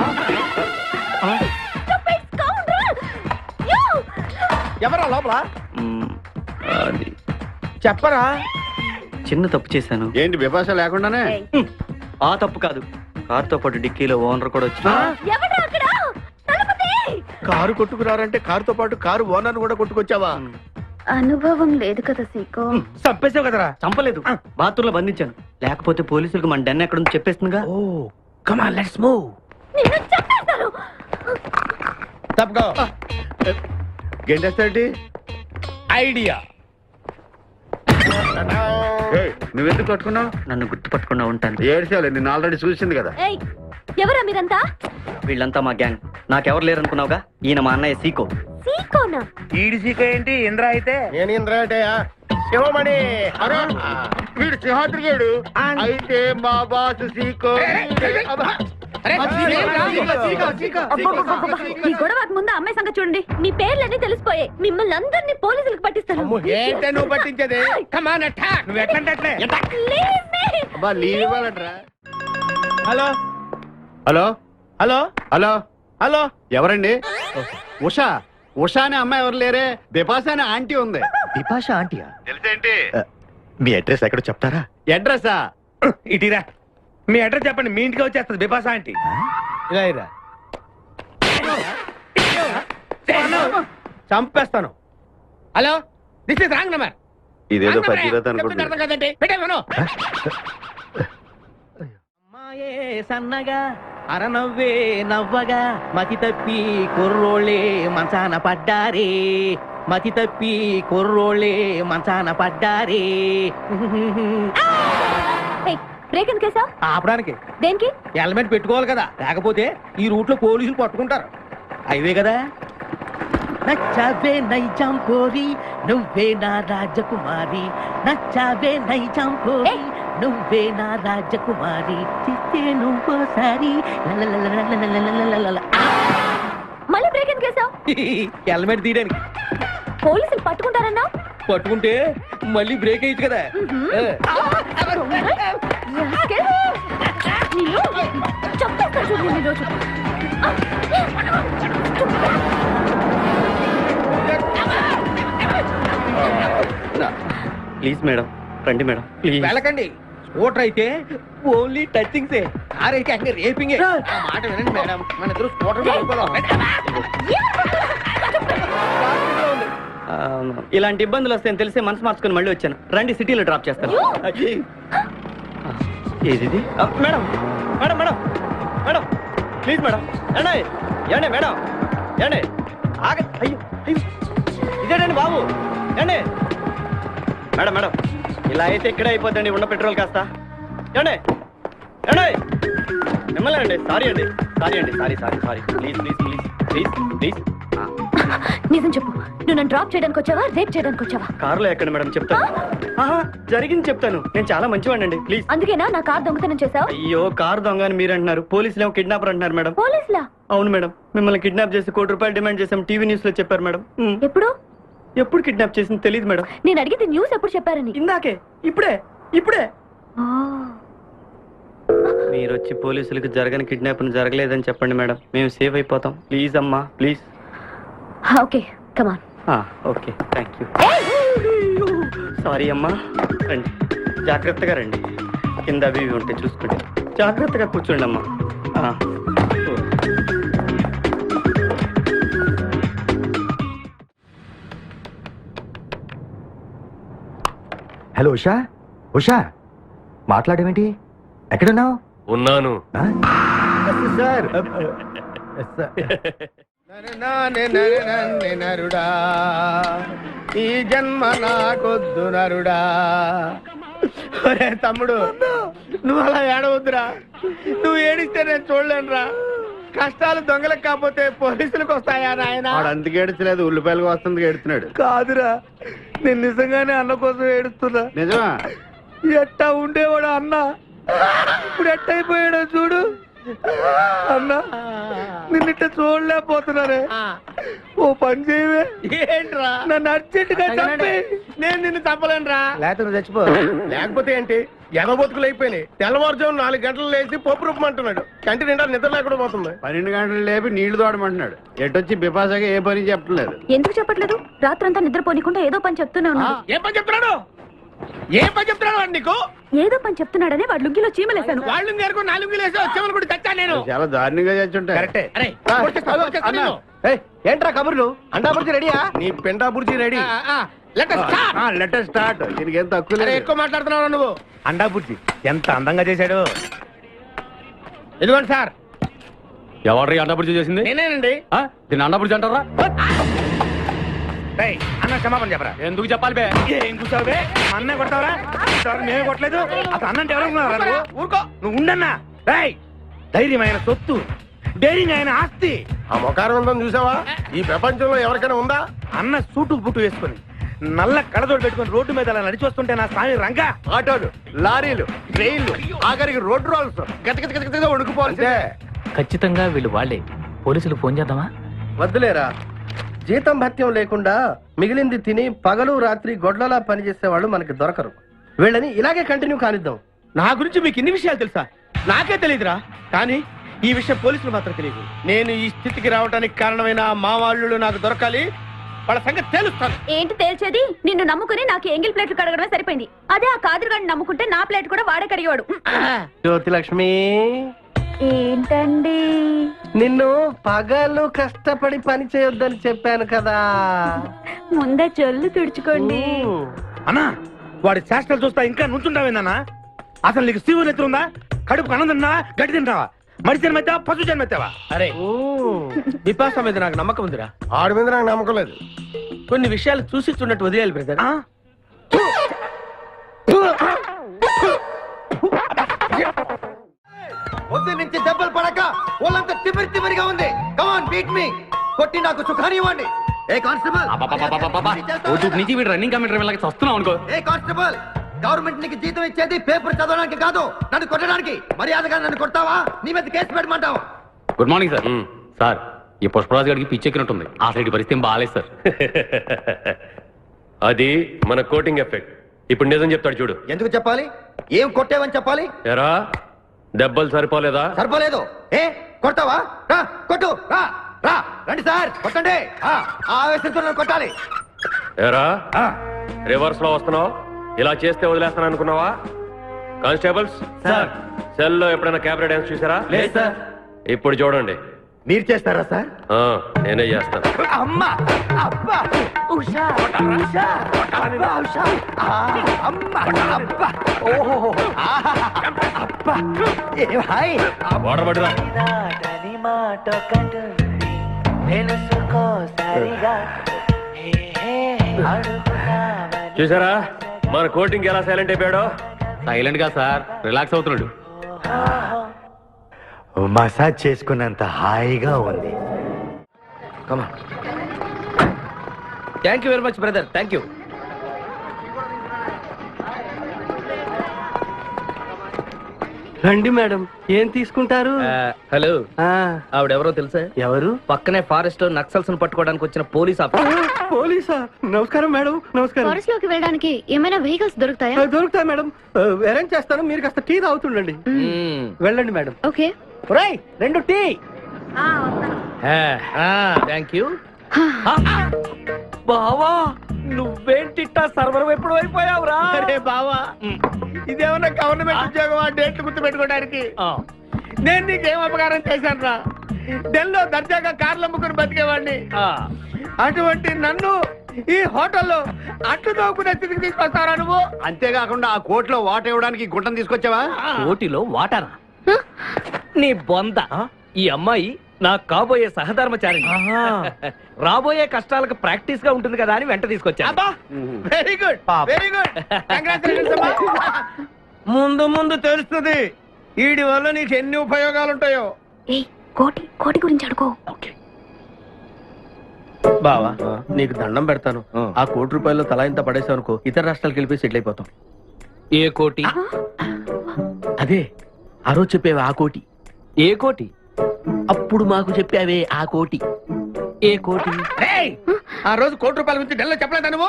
Stupid scoundrel! You! ఎవరా లోపల? అది చెప్పరా. చిన్న తప్పు చేశాను. ఏంటి విభాష లేకుండానే? ఆ తప్పు కాదు. కార్తో పాటు డిక్కీలో ఓనర్ కూడా వచ్చి ఎవడ్రా అక్కడ? తలుపు తీయ్. కారు కొట్టుకురారంటే కారుతో పాటు కారు ఓనర్ కూడా కొట్టుకొచ్చావా? అనుభవం లేదు కదా సీకో. చంపేసావు కదరా. చంపలేదు. బాత్రూమ్ లో బంధించాను. లేకపోతే పోలీసులకు మన డెన్ ఎక్కడ చెప్పేస్తుందిగా. ఓ, కమ్ ఆన్, లెట్స్ మూవ్. నిన్ను చంపేస్తాను. తప్పుకో. గెంటేస్తాటి ఐడియా. నువ్వెందుకు కట్టుకున్నావు? నన్ను గుర్తుపట్టకుండా ఉంటాను. ఏడ్చాలి, నిన్ను ఆల్రెడీ చూసింది కదా. ఏయ్, ఎవరా మీరంతా? వీళ్ళంతా మా గ్యాంగ్. నాకెవరు లేరనుకున్నావుగా. ఈయన మా అన్నయ్య సీకో. సీకోనా? ఈడి సీక ఏంటి? ఇంద్ర అయితే నేను ఇంద్రా అంటే శివమణి అరే వీడు సింహాద్రిగాడు అయితే మా బాస్ సీకో ఈ గొడవకు ముందు అమ్మాయి సంగతి చూడండి. మీ పేర్లన్నీ తెలిసిపోయాయి. మిమ్మల్ని అందరినీ పోలీసులకు పట్టిస్తాను. ఏంటే నువ్వు పట్టించేది? కమాన్ అటాక్. నువ్వు ఎట్లంటే లీవ్ ఇవ్వాలంటరా. Hello hello hello hello hello ఎవరండి? ఉషా. ఉషా అనే అమ్మాయి ఎవరు లేరే, బిపాసా అనే ఆంటీ ఉంది. బిపాష ఆంటీయా? తెలుసేంటి? మీ అడ్రస్ ఎక్కడో చెప్తారా? అడ్రసా? ఇటీరా మీ అడ్రస్ చెప్పండి, మీ ఇంటికి వచ్చేస్తుంది బిపాస ఆంటీ. ఇలా ఇరా. చంపేస్తాను. Hello, this is wrong number. ఇదేదో పచ్చిరత అనుకుంటున్నా. అర్థం కదండి, పెట్టేమను. అమ్మాయే సన్నగా అరనవ్వే నవ్వగా మతి తప్పి కుర్రోళ్ళే మంచాన పడ్డారే, మతి తప్పి కుర్రోళ్ళే మంచాన పడ్డారే. బ్రేక్ ఎందుకేసా? ఆపడానికి దేనికి? హెల్మెట్ పెట్టుకోవాలి కదా, లేకపోతే ఈ రూట్ లో పోలీసులు పట్టుకుంటారు. హైవే కదా. నచ్చావే నైజాం కోరి నువ్వే నా రాజకుమారి, నచ్చావే నైజాం కోరి నువ్వే నా రాజకుమారి, చిత్తే నువ్వోసారి. మళ్ళీ బ్రేక్ ఎందుకేసా? హెల్మెట్ తీయడానికి. పోలీసులు పట్టుకుంటారన్నా? పట్టుకుంటే మళ్ళీ బ్రేక్ అయ్యచ్చు కదా. చంపేస్తా చూడండి ఈరోజు. ప్లీజ్ మేడం, రండి మేడం ప్లీజ్. వెళ్ళకండి. స్కూటర్ అయితే ఓన్లీ టచింగ్సే, కార్ అయితే అங்கே రేపింగే. ఆ మాట వినండి మేడం, మన ఇద్దరు స్కూటర్ మీద వెళ్ళిపోదాం. ఇలాంటి ఇబ్బందులు వస్తాయని తెలిసే మనసు మార్చుకుని మళ్ళీ వచ్చాను. రండి సిటీలో డ్రాప్ చేస్తాను. ఏది madam? Madam madam madam please madam. ఏండి ఏండి మేడం, ఏండి ఆగ. అయ్యో అయ్యో, ఇదేనండి బాబు. ఏండి మేడం మేడం, ఇలా అయితే ఇక్కడే అయిపోద్దండి ఉన్న పెట్రోల్ కాస్త. ఏండి ఏండి మిమ్మల్ని అండి. సారీ అండి, సారీ అండి, sorry sorry sorry. Please please please please please. నిజం చెప్పు, నువ్వు నన్ను డ్రాప్ చేయడానికి వచ్చావా, రేప్ చేయడానికి వచ్చావా? కారులో ఎక్కండి మేడం, చెప్తాను. జరిగింది చెప్తాను. నేను చాలా మంచివాడినండి, ప్లీజ్. అందుకేనా నా కార్ దొంగతనం చేసావు? అయ్యో, కారు దొంగ అని మీరు అంటున్నారు, పోలీసులు ఏమో కిడ్నాపర్ అంటున్నారు మేడం. పోలీసులా? అవును మేడం, మిమ్మల్ని కిడ్నాప్ చేసి ₹1 కోటి డిమాండ్ చేసాం, టీవీ న్యూస్ లో చెప్పారు మేడం. ఎప్పుడు? ఎప్పుడు కిడ్నాప్ చేసింది తెలియదు మేడం. నేను అడిగితే న్యూస్ ఎప్పుడు చెప్పారని. ఇందాకే, ఇప్పుడే ఇప్పుడే. మీరు వచ్చి పోలీసులకు జరగని కిడ్నాప్ జరగలేదని చెప్పండి మేడం, మేము సేఫ్ అయిపోతాం. ప్లీజ్ అమ్మా please. Okay come on. Okay thank you. Sorry అమ్మా. రండి, జాగ్రత్తగా రండి. కింద అవి ఇవి ఉంటే చూసుకోండి, జాగ్రత్తగా కూర్చోండి అమ్మా. హలో ఉషా. ఉషా మాట్లాడేమిటి? ఎక్కడున్నావు? ఉన్నాను. సార్ నరుడా, ఈ జన్మ నాకొద్దు నరుడా. ఒరే తమ్ముడు, నువ్వు అలా ఏడవద్దురా. నువ్వు ఏడిస్తే నేను చూడలేనురా. కష్టాలు దొంగలకు కాకపోతే పోలీసులకు వస్తాయా నాయన? వాడు అందుకు ఏడుచలేదు, ఉల్లిపాయలకు వస్తుంది ఏడుతున్నాడు. కాదురా, నేను నిజంగానే అన్న కోసం ఏడుస్తున్నా. నిజమా? ఎట్టా ఉండేవాడు అన్న, ఇప్పుడు ఎట్టయిపోయాడో చూడు. అన్నా, నిన్నిట్ట చూడలేకపోతున్నారే. ఓ పని చేయవే. ఏంట్రా? నన్ను అర్జెంటుగా చంపి. నేను నిన్ను చంపలేనురా. లేకపోతే నువ్వు చచ్చిపో. లేకపోతే ఏంటి, ఎగబొతుకులు అయిపోయినాయి. తెల్లవారుజాము 4 గంటలు లేచి పప్పు రూపమంటున్నాడు. కంటి నిండా నిద్ర లేకుండా పోతుంది. 12 గంటలు లేపి నీళ్లు తోడమంటున్నాడు. ఎటొచ్చి బిపాసాగా ఏ పని చెప్పట్లేదు. ఎందుకు చెప్పట్లేదు? రాత్రంతా నిద్రపోనికుండా ఏదో పని చెప్తూనే ఉన్నాడు. ఏం పని చెప్తున్నాడు? ఏం పని చెప్తున్నాడు వాడు నీకు? ఏదో పని చెప్తున్నాడని వాడు లుంగిలో చీమలేశాను. వాళ్ళు నేర్కొ 4 వేసి వచ్చేవాళ్ళు కూడా చచ్చా నేను. చాలా దారుణంగా చచ్చుంటా. కరెక్టే. ఏంట్రా కబుర్లు? అండా బుర్జీ రెడీయా? నీ పెండా బుర్జీ రెడీ. Letter start. దీనికి ఏం తక్కువ లేదు. ఎక్కువ మాట్లాడుతున్నావు నువ్వు. అండా బుర్జీ ఎంత అందంగా చేశాడు. ఇదిగోండి సార్. ఎవరు అండాపుడి చేసింది? నేనేనండి. దీన్ని అండాపుడి అంటారా? అన్న క్షమాపణ చెప్పరా. ఎందుకు చెప్పాలి బే? ఏం కూర్చోవు బే? అన్నే కొడతావరా? మేమే కొట్టలేదు. అసలు అన్నంటే ఎవరు? ఊరుకో, నువ్వు ఉండన్నా. ధైర్యమైన సొత్తు, డైరింగ్ అయిన ఆస్తి. ఆ మొకారం ఉందని చూసావా? ఈ ప్రపంచంలో ఎవరికైనా ఉందా? అన్న సూటు బుట్టు వేసుకొని నల్ల కళ్ళతోడు పెట్టుకుని రోడ్డు మీద అలా నడిచి వస్తుంటే నా స్వామి రంగా ఆటోలు లారీలు ట్రైన్లు ఆఖరికి రోడ్డు రోల్స్ గతగతగతగా వణుకుపోవాల్సిందే. ఖచ్చితంగా వీళ్ళు వాళ్ళే. పోలీసులు ఫోన్ చేద్దామా? వద్దులేరా, జీతం భత్యం లేకుండా మిగిలింది తిని పగలు రాత్రి గొడ్లలా పనిచేసే వాళ్ళు మనకి దొరకరు. వీళ్ళని ఇలాగే కంటిన్యూ కానిద్దాం. నా గురించి మీకు ఇన్ని విషయాలు తెలుసా? నాకే తెలియదురా. కానీ ఈ విషయం పోలీసులు మాత్రం తెలియదు. నేను ఈ స్థితికి రావడానికి కారణమైన మా వాళ్ళు నాకు దొరకాలి. వాళ్ళ సంగతి తెలుస్తాను. ఏంటి తేల్చేది? నిన్ను నమ్ముకుని నాకు ఎంగిల్ ప్లేట్లు కడగడమే సరిపోయింది. అదే ఆ కాదురుగాడిని నమ్ముకుంటే నా ప్లేట్ కూడా వాడే కడిగేవాడు. జ్యోతి లక్ష్మి, ఏంటండి? నిన్ను పగలు కష్టపడి పని చేయొద్దని చెప్పాను కదా. ముందే చొల్లు తుడుచుకోండి. అన్నా, వాడి చేష్టలు చూస్తా ఇంకా నుంచుంటావేందన్నా? అసలు నీకు శివు నెత్తి ఉందా? కడుపు అన్నం తిన్నావా, గడ్డి తింటావా, మడి జన్మెత్తావా, పశు జన్మెత్తావా? అరే విపాస మీద నాకు నమ్మకం ఉందిరా. ఆడి మీద నాకు నమ్మకం లేదు. కొన్ని విషయాలు చూసి చూడట్టు వదిలేయాలి బ్రదర్. పొద్దు నుంచి దెబ్బలు పడక వాళ్ళంతా తిమిరిగా ఉంది. కమాన్ బీట్ మీ, కొట్టి నాకు సుఖాన్ని ఇవ్వండి. ఏ కానిస్టేబుల్, నుంచి వీడు రన్నింగ్ కమిటర్ వెళ్ళక వస్తున్నావు అనుకో. ఏ కానిస్టేబుల్, గవర్నమెంట్ నీకు జీతం ఇచ్చేది పేపర్ చదవడానికి కాదు, నన్ను కొట్టడానికి. మర్యాదగా నన్ను కొడతావా, నీ మీద కేసు పెట్టమంటావా? Good morning sir. సార్, ఈ పుష్పరాజు గారికి పిచ్చెక్కినట్టుంది. ఆ సైడ్ పరిస్థితి బాగాలేదు సార్. అది మన కోటింగ్ ఎఫెక్ట్. ఇప్పుడు నిజం చెప్తాడు చూడు. ఎందుకు చెప్పాలి? ఏం కొట్టేవని చెప్పాలి? ఎరా దెబ్బలు సరిపోలేదా? సరిపోలేదు. ఏ కొడతావా? రా కొట్టు, రా రా, రండి సార్ కొట్టండి. ఆవేశంతో నన్ను కొట్టాలి. ఎరా రివర్స్ లో వస్తున్నావు? ఇలా చేస్తే వదిలేస్తాను అనుకున్నావా? కానిస్టేబుల్స్ సార్, సెల్ లో ఎప్పుడైనా క్యాబరే డాన్స్ చూసారా? లేదు సార్. ఇప్పుడు చూడండి. మీరు చేస్తారా సార్? నేనే చేస్తాను. అమ్మా, అబ్బా, ఉషా, ఉషా, అబ్బా, ఉషా, అమ్మా, అబ్బా, ఓహో, అబ్బా, ఏ భాయ్, వాటర్ పట్టురా. చూసారా మన కోటింగ్ ఎలా సైలెంట్ అయిపోయాడో? సైలెంట్ గా సార్, రిలాక్స్ అవుతున్నాడు. మసాజ్ చేసుకున్నంత హాయిగా ఉంది. Thank you very much brother, thank you. రండి మేడం, ఏం తీసుకుంటారు? హలో, ఆవిడెవరో తెలుసా? ఎవరు? పక్కనే ఫారెస్ట్ లో నక్సల్స్ పట్టుకోవడానికి వచ్చిన పోలీస్ ఆఫీసర్. పోలీసా? నమస్కారం మేడం. నమస్కారం. ఫారెస్ట్ లోకి వెళ్ళడానికి ఏమైనా వెహికల్స్ దొరుకుతాయా? దొరుకుతాయి మేడం, అరేంజ్ చేస్తాను. మీరు కాస్త టీ తాగుతుండండి. వెళ్ళండి మేడం. ఓకే. ఒరేయ్, 2 టీ. Thank you. బావా, నువ్వేంటిట్టా సర్వర్ ఎప్పుడు అయిపోయావురా? అరే బావా, ఇదేమన్నా గవర్నమెంట్ ఉద్యోగం? ఆ డేట్లు గుర్తు పెట్టుకోవడానికి నేను నీకేం అపకారం చేశాను రా? ఢిల్లీలో దర్జాగా కార్లు అమ్ముకుని బతికేవాడిని. అటువంటి నన్ను ఈ హోటల్లో అట్లు తోకునే స్థితికి తీసుకొస్తారా నువ్వు? అంతేకాకుండా ఆ కోట్లో వాటర్ ఇవ్వడానికి గుంటను తీసుకొచ్చావా? కోటిలో వాటారా? నీ బొంద. ఈ అమ్మాయి నా కాబోయే సహధర్మచారి. రాబోయే కష్టాలకు ప్రాక్టీస్ గా ఉంటుంది కదా అని వెంట తీసుకొచ్చా. Very good, very good. ముందు ముందు తెలుస్తుంది వీడి వల్ల నీకు ఎన్ని ఉపయోగాలు ఉంటాయో. కోటి కోటి గురించి అడుకో. బావా, నీకు దండం పెడతాను. ఆ ₹1 తలా ఇంత పడేసావు అనుకో, ఇతర రాష్ట్రాలకు వెళ్ళిపోయి సెటిల్ అయిపోతాం. ఏ కోటి? అదే ఆ రోజు చెప్పేవే ఆ కోటి. ఏ కోటి? అప్పుడు మాకు చెప్పావే ఆ కోటి. ఏ కోటి? ఆ రోజు ₹1 గురించి ఢిల్లీలో చెప్పలేదా నువ్వు?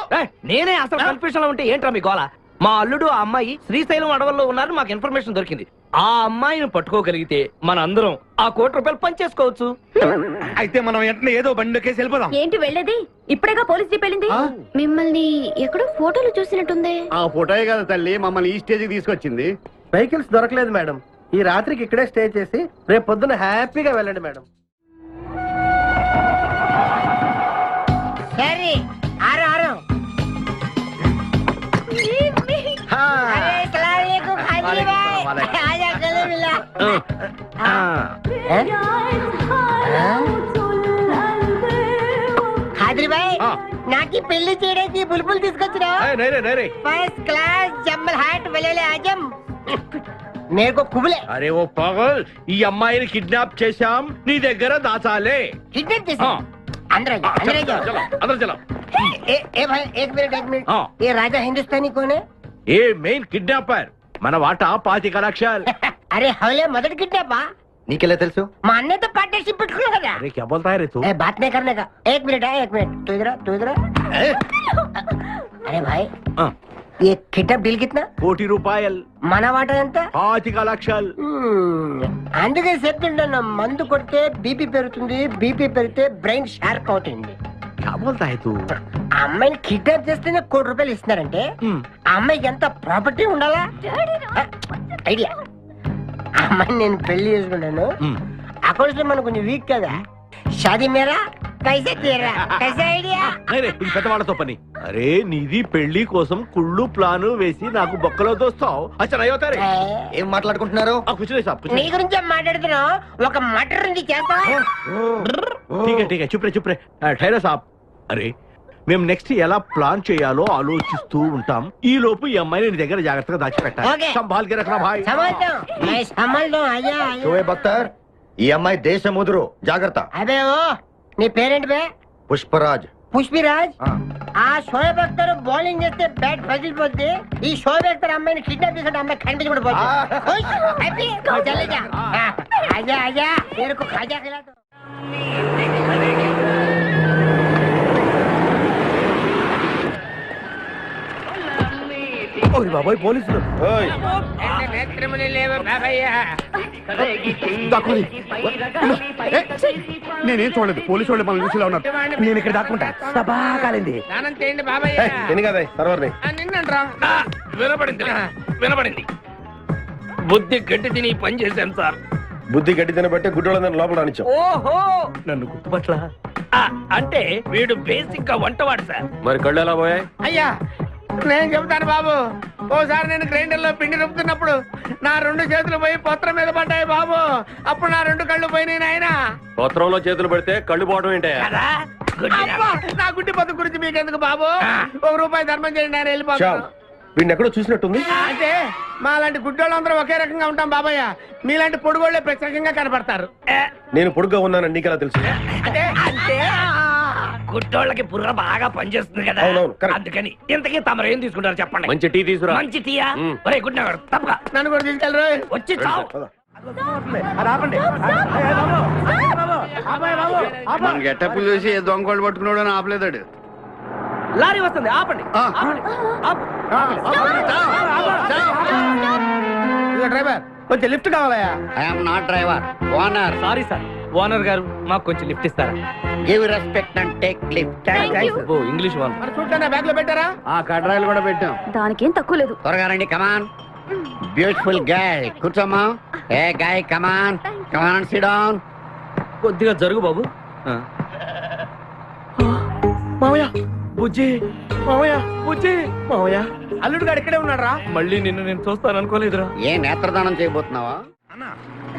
నేనే అసలు కన్ఫ్యూషన్ లో ఉంటే ఏంట్రా మీ గోల? మా అల్లుడు ఆ అమ్మాయి శ్రీశైలం అడవుల్లో ఉన్నారు, మాకు ఇన్ఫర్మేషన్ దొరికింది. ఆ అమ్మాయిని పట్టుకోగలిగితే మన అందరం ఆ ₹1 పంచేసుకోవచ్చు. అయితే మనం వెంటనే ఏదో బండికేసి వెళ్ళిపోదాం. ఏంటి వెళ్ళేది? ఇప్పుడేగా పోలీస్ జీప్ వెళ్ళింది. మిమ్మల్ని ఎక్కడో ఫోటోలు చూసినట్టుంది. ఆ ఫోటోయే కదా తల్లి మమ్మల్ని ఈ స్టేజ్కి తీసుకొచ్చింది. వెహికల్స్ దొరకలేదు మేడం. ఈ రాత్రికి ఇక్కడే స్టే చేసి రేపు పొద్దున హ్యాపీగా వెళ్ళండి మేడం. నాకు పెళ్లి చేయడానికి బుల్బుల్ తీసుకొచ్చిన ఫస్ట్ క్లాస్ జమ్మల్ హాట్ వెళ్ళలే ఆజం మేరకు కుబులే. అరే ఓ పగల్, ఈ అమ్మాయిని కిడ్నాప్ చేశాం, నీ దగ్గర దాచాలే. కిడ్నాప్ చేసాం. అందరూ అందరూ చలో. ए भाई एक मिनट ये राजा हिंदुस्तानी कौन है? ఏ మెయిన్ కిడ్నాపర్ మన వాటా 25 లక్షలు. अरे हवले मदद किडनैप నీకెలా తెలుసు? మా అన్నయ్యతో పార్ట్నర్షిప్ పెట్టుకున్నావు కదా. అరే క్యా బోల్తా రే తూ? ए, बात नहीं करने का. एक मिनट तू इधर अरे भाई ये किडनैप डील कितना? 1 రూపాయలు. మన వాటా ఎంత? 25 లక్షలు. అందుకే చెప్తుంటాను మందు కొడితే బీపీ పెరుగుతుంది, బీపీ పెరిగితే బ్రెయిన్ షార్ప్ అవుతుంది. క్యా బోల్తా హై తూ? ఆ అమ్మాయిని కిడ్నాప్ చేస్తేనే ₹1 కోటి ఇస్తున్నారంటే ఆ అమ్మాయికి ఎంత ప్రాపర్టీ ఉండాలా? ఐడియా. ఆ అమ్మాయిని నేను పెళ్లి చేసుకున్నాను. అకౌంట్స్ మనం కొంచెం వీక్ కదా. షాదీ మేరా కైసే తీరా కైసే ఐడియా? ఇది పెద్దవాళ్ళతో పని. అరే నీది పెళ్లి కోసం కుళ్ళు ప్లాను వేసి నాకు బొక్కలో దోస్తావు. అచ్చా అయ్యోతారే. ఏం మాట్లాడుకుంటున్నారు? కూర్చునే సాబ్ నీ గురించే మాట్లాడుతున్నావు. ఒక మటర్ ఉంది చేస్తావా? ఠీకే చుప్రే ఠైరా సాబ్. అరే మేము నెక్స్ట్ ఎలా ప్లాన్ చేయాలో ఆలోచిస్తూ ఉంటాం. ఈ లోపు ఈ అమ్మాయిని నీ దగ్గర జాగ్రత్తగా దాచిపెట్టాలి. ఓకే. సంభాల్ కే రఖనా భాయ్. సంభాల్తో అయ్యా. షోయబ్ అఖ్తర్, ఈ అమ్మాయి దేశం ముదురు, జాగ్రత్త. అదే ఓ నీ పేరెంట్ బే? పుష్పరాజ్. పుష్పిరాజ్. ఆ షోయబ్ అఖ్తర్ బౌలింగ్ చేస్తే బ్యాట్ పగిలిపోద్ది. ఈ షోయబ్ అఖ్తర్ అమ్మాయిని కిడ్నాప్ చేసే అమ్మాయి కనిపించకుండా పోతుంది. ఆజా ఆజా तेरे को खाजा खिला दो. ఓయ్ బాబాయ్ పోలీసులు. నేనేం చూడలేదు, పోలీసు వాళ్ళు మన చూసిలా ఉన్నారు. నేను ఇక్కడ దాక్కుంటా. సభా కాలింది. వినపడింది. బుద్ధి గట్టి తిని పని చేశాను సార్. బుద్ధి గడ్డి తినబట్టే గుడ్డోళ్ళందరినీ లోపల రానిచ్చాం. ఓహో నన్ను గుర్తుపట్ల. అంటే వీడు బేసిక్ గా వంటవాడు సార్. మరి కళ్ళు ఎలా పోయాయి? అయ్యా నేను చెబుతాను బాబు. ఓసారి నేను గ్రైండర్ లో పిండి రుబ్బుతున్నప్పుడు నా 2 చేతులు పోయి పత్రం మీద పడ్డాయి బాబు. అప్పుడు నా 2 కళ్ళు పోయినాయి నాయన. పత్రంలో చేతులు పెడితే కళ్ళు పోవడం ఏంటే? నా గుడ్డి పత్రం గురించి మీకెందుకు బాబు? ₹1 ధర్మం చేయండి, నేను వెళ్ళిపోతాను. వీడిని ఎక్కడో చూసినట్టుంది. అంటే మా లాంటి గుడ్డోళ్ళందరూ ఒకే రకంగా ఉంటాం బాబయ్య. మీలాంటి పొడుగోళ్లే ప్రత్యేకంగా కనపడతారు. నేను పొడుగ్గా ఉన్నానని నీకెలా తెలుసు? అంటే గుడ్డోళ్ళకి బుర్ర బాగా పనిచేస్తుంది కదా. అవునవును, కరెక్ట్. అందుకని ఇంతకీ తమరు ఏం తీసుకుంటారు చెప్పండి. మంచి టీ తీసుకురా. మంచి టీయా? ఒరే గుడ్ నగర్ తప్పగా నన్ను కూడా తీసుకెళ్ళరు. వచ్చి చావు. మన గెటప్పులు చూసి ఏ దొంగోళ్ళు పట్టుకున్నాడు అని ఆపలేదాడు. లారీ వస్తుంది, ఆపండి. డ్రైవర్ కొంచెం లిఫ్ట్ కావాలయా? I'm not driver, owner. Sorry sir, owner గారు మాకు కొంచెం లిఫ్ట్ ఇస్తారా? Give respect and take lift. Oh English owner. మరి చూడండి బ్యాగ్ లో పెట్టారా? కడ్రాయిలు కూడా పెట్టాం. దానికేం తక్కువ లేదు. త్వరగా రండి, కమాన్. బ్యూటిఫుల్ గాయ్, కూర్చోమ్మా. ఏ గాయ్, కమాన్ కమాన్, సిట్ డౌన్. కొద్దిగా జరుగు బాబు. మావయ్య బుజ్జి, మావయ్య బుజ్జి, మావయ్య. అల్లుడు గారు ఇక్కడే ఉన్నాడు రా. మళ్ళీ నిన్ను నేను చూస్తాను అనుకోలేదురా. ఏ నేత్రదానం చేయబోతున్నావా?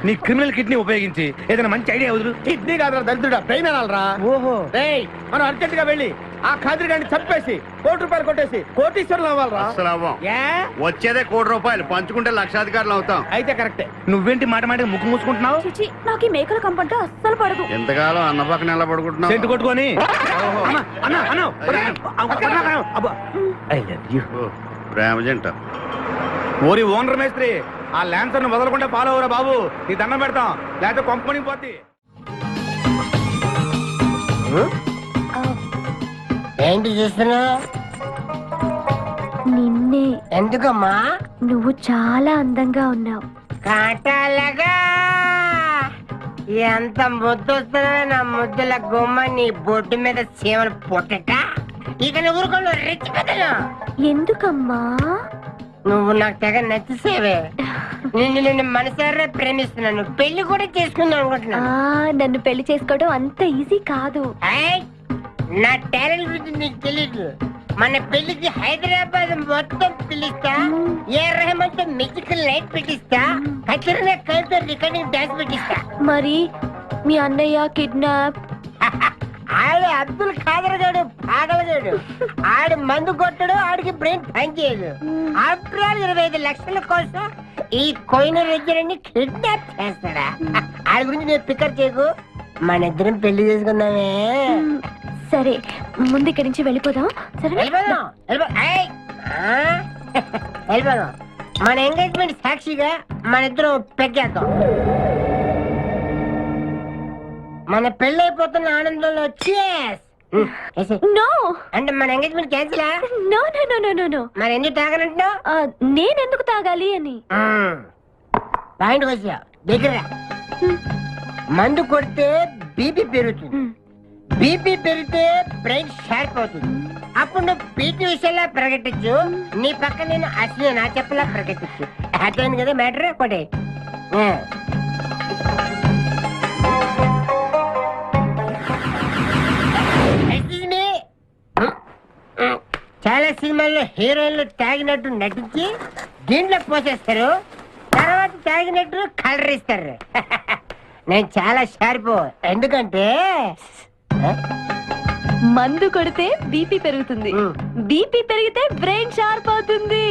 నీ క్రిమినల్ కిడ్నీ ఉపయోగించి ఏదైనా మంచి ఐడియా వదులు. కిడ్నీ కాదురా దరిద్రుడా, బ్రెయిన్ అనాలరా. ఓహో రేయ్, మనం అర్జెంట్ గా వెళ్ళి ఆ ఖాదిరి గారిని చంపేసి ₹1 కొట్టేసి కోటీశ్వరులు అవ్వాలరా. అసలు అవ్వం. ఏ? వచ్చేదే ₹1 పంచుకుంటే లక్షాధికారులు అవుతాం. అయితే కరెక్టే. నువ్వేంటి మాట మాట ముక్కు మూసుకుంటున్నావు? చిచి, నాకు ఈ మేకల కంపంటే అస్సలు పడదు. ఎంతకాలం అన్న పక్కన ఎలా పడుకుంటున్నావు? సెంటు కొట్టుకొని ప్రేమ జంట. ఓరి ఓనర్ మేస్త్రి, ఆ ల్యాన్సర్ ను వదలకుండా ఫాలో అవరా బాబు. నీ దండం పెడతాం, లేకపోతే కొంపని పోద్ది. ఏంటి చూస్తున్నా? నిన్నే. ఎందుకమ్మా? నువ్వు చాలా అందంగా ఉన్నావు. కాటాలగా ఎంత ముద్దు వస్తుందో నా ముద్దుల గుమ్మ నీ బొడ్డు మీద చీమలు పొట్టట. ఇక నువ్వు రిచ్ పెద్దలు. ఎందుకమ్మా? నువ్వు నాకు తెగ నచ్చేసేవే. నిన్ను మనసారా ప్రేమిస్తున్నాను, పెళ్లి కూడా చేసుకుందాం అనుకుంటున్నాను. నన్ను పెళ్లి చేసుకోవడం అంత ఈజీ కాదు. నా టాలెంట్ గురించి నీకు తెలీదు. మన పెళ్లికి హైదరాబాద్ మొత్తం పిలుస్తా, ఏ రెహమాన్ తో మ్యూజికల్ నైట్ పెట్టిస్తా, ఖచ్చితంగా కలితో రికార్డింగ్ డాన్స్ పెట్టిస్తా. మరి మీ అన్నయ్య కిడ్నాప్? ఆడు అబ్దుల్ ఖాదర్ గాడు పాగలగాడు. ఆడు మందు కొట్టడు, ఆడికి బ్రెయిన్ పని చేయదు. ఆఫ్టర్ ఆల్ 25 లక్షల కోసం ఈ కోయిన రెడ్డిని కిడ్నాప్ చేస్తాడా? ఆడి గురించి నేను పికర్ చేయకు. మన ఇద్దరం పెళ్లి చేసుకుందామే. సరే ముందు ఇక్కడి నుంచి వెళ్ళిపోదాం సరే వెళ్ళిపోదాం ఏయ్! ఆ? వెళ్ళిపోదాం మన ఎంగేజ్మెంట్ సాక్షిగా మన ఇద్దరం పెగ్గేద్దాం మన పెళ్ళైపోతున్న ఆనందంలో cheers! నో అంటే మన engagement cancel no no no no no no మరి ఎందుకు తాగనంటున్నావు నేనెందుకు తాగాలి అని పాయింట్ వచ్చా దగ్గర మందు కొడితే బీపీ పెరుగుతుంది బీపీ పెరిగితే బ్రెయిన్ షార్ప్ అవుతుంది అప్పుడు నువ్వు పీటీ విషయంలో ప్రకటించు నీ పక్క నేను అసలు నా చెప్పలా ప్రకటించు అర్థమైంది కదా మ్యాటర్ ఒకటి చాలా సినిమాల్లో హీరోయిన్లు తాగినట్టు నటించి దీంట్లో పోసేస్తారు తర్వాత తాగినట్టు కలర్ ఇస్తారు నేను చాలా షార్ప్ ఎందుకంటే మందు కొడితే బీపీ పెరుగుతుంది బీపీ పెరిగితే బ్రెయిన్ షార్ప్ అవుతుంది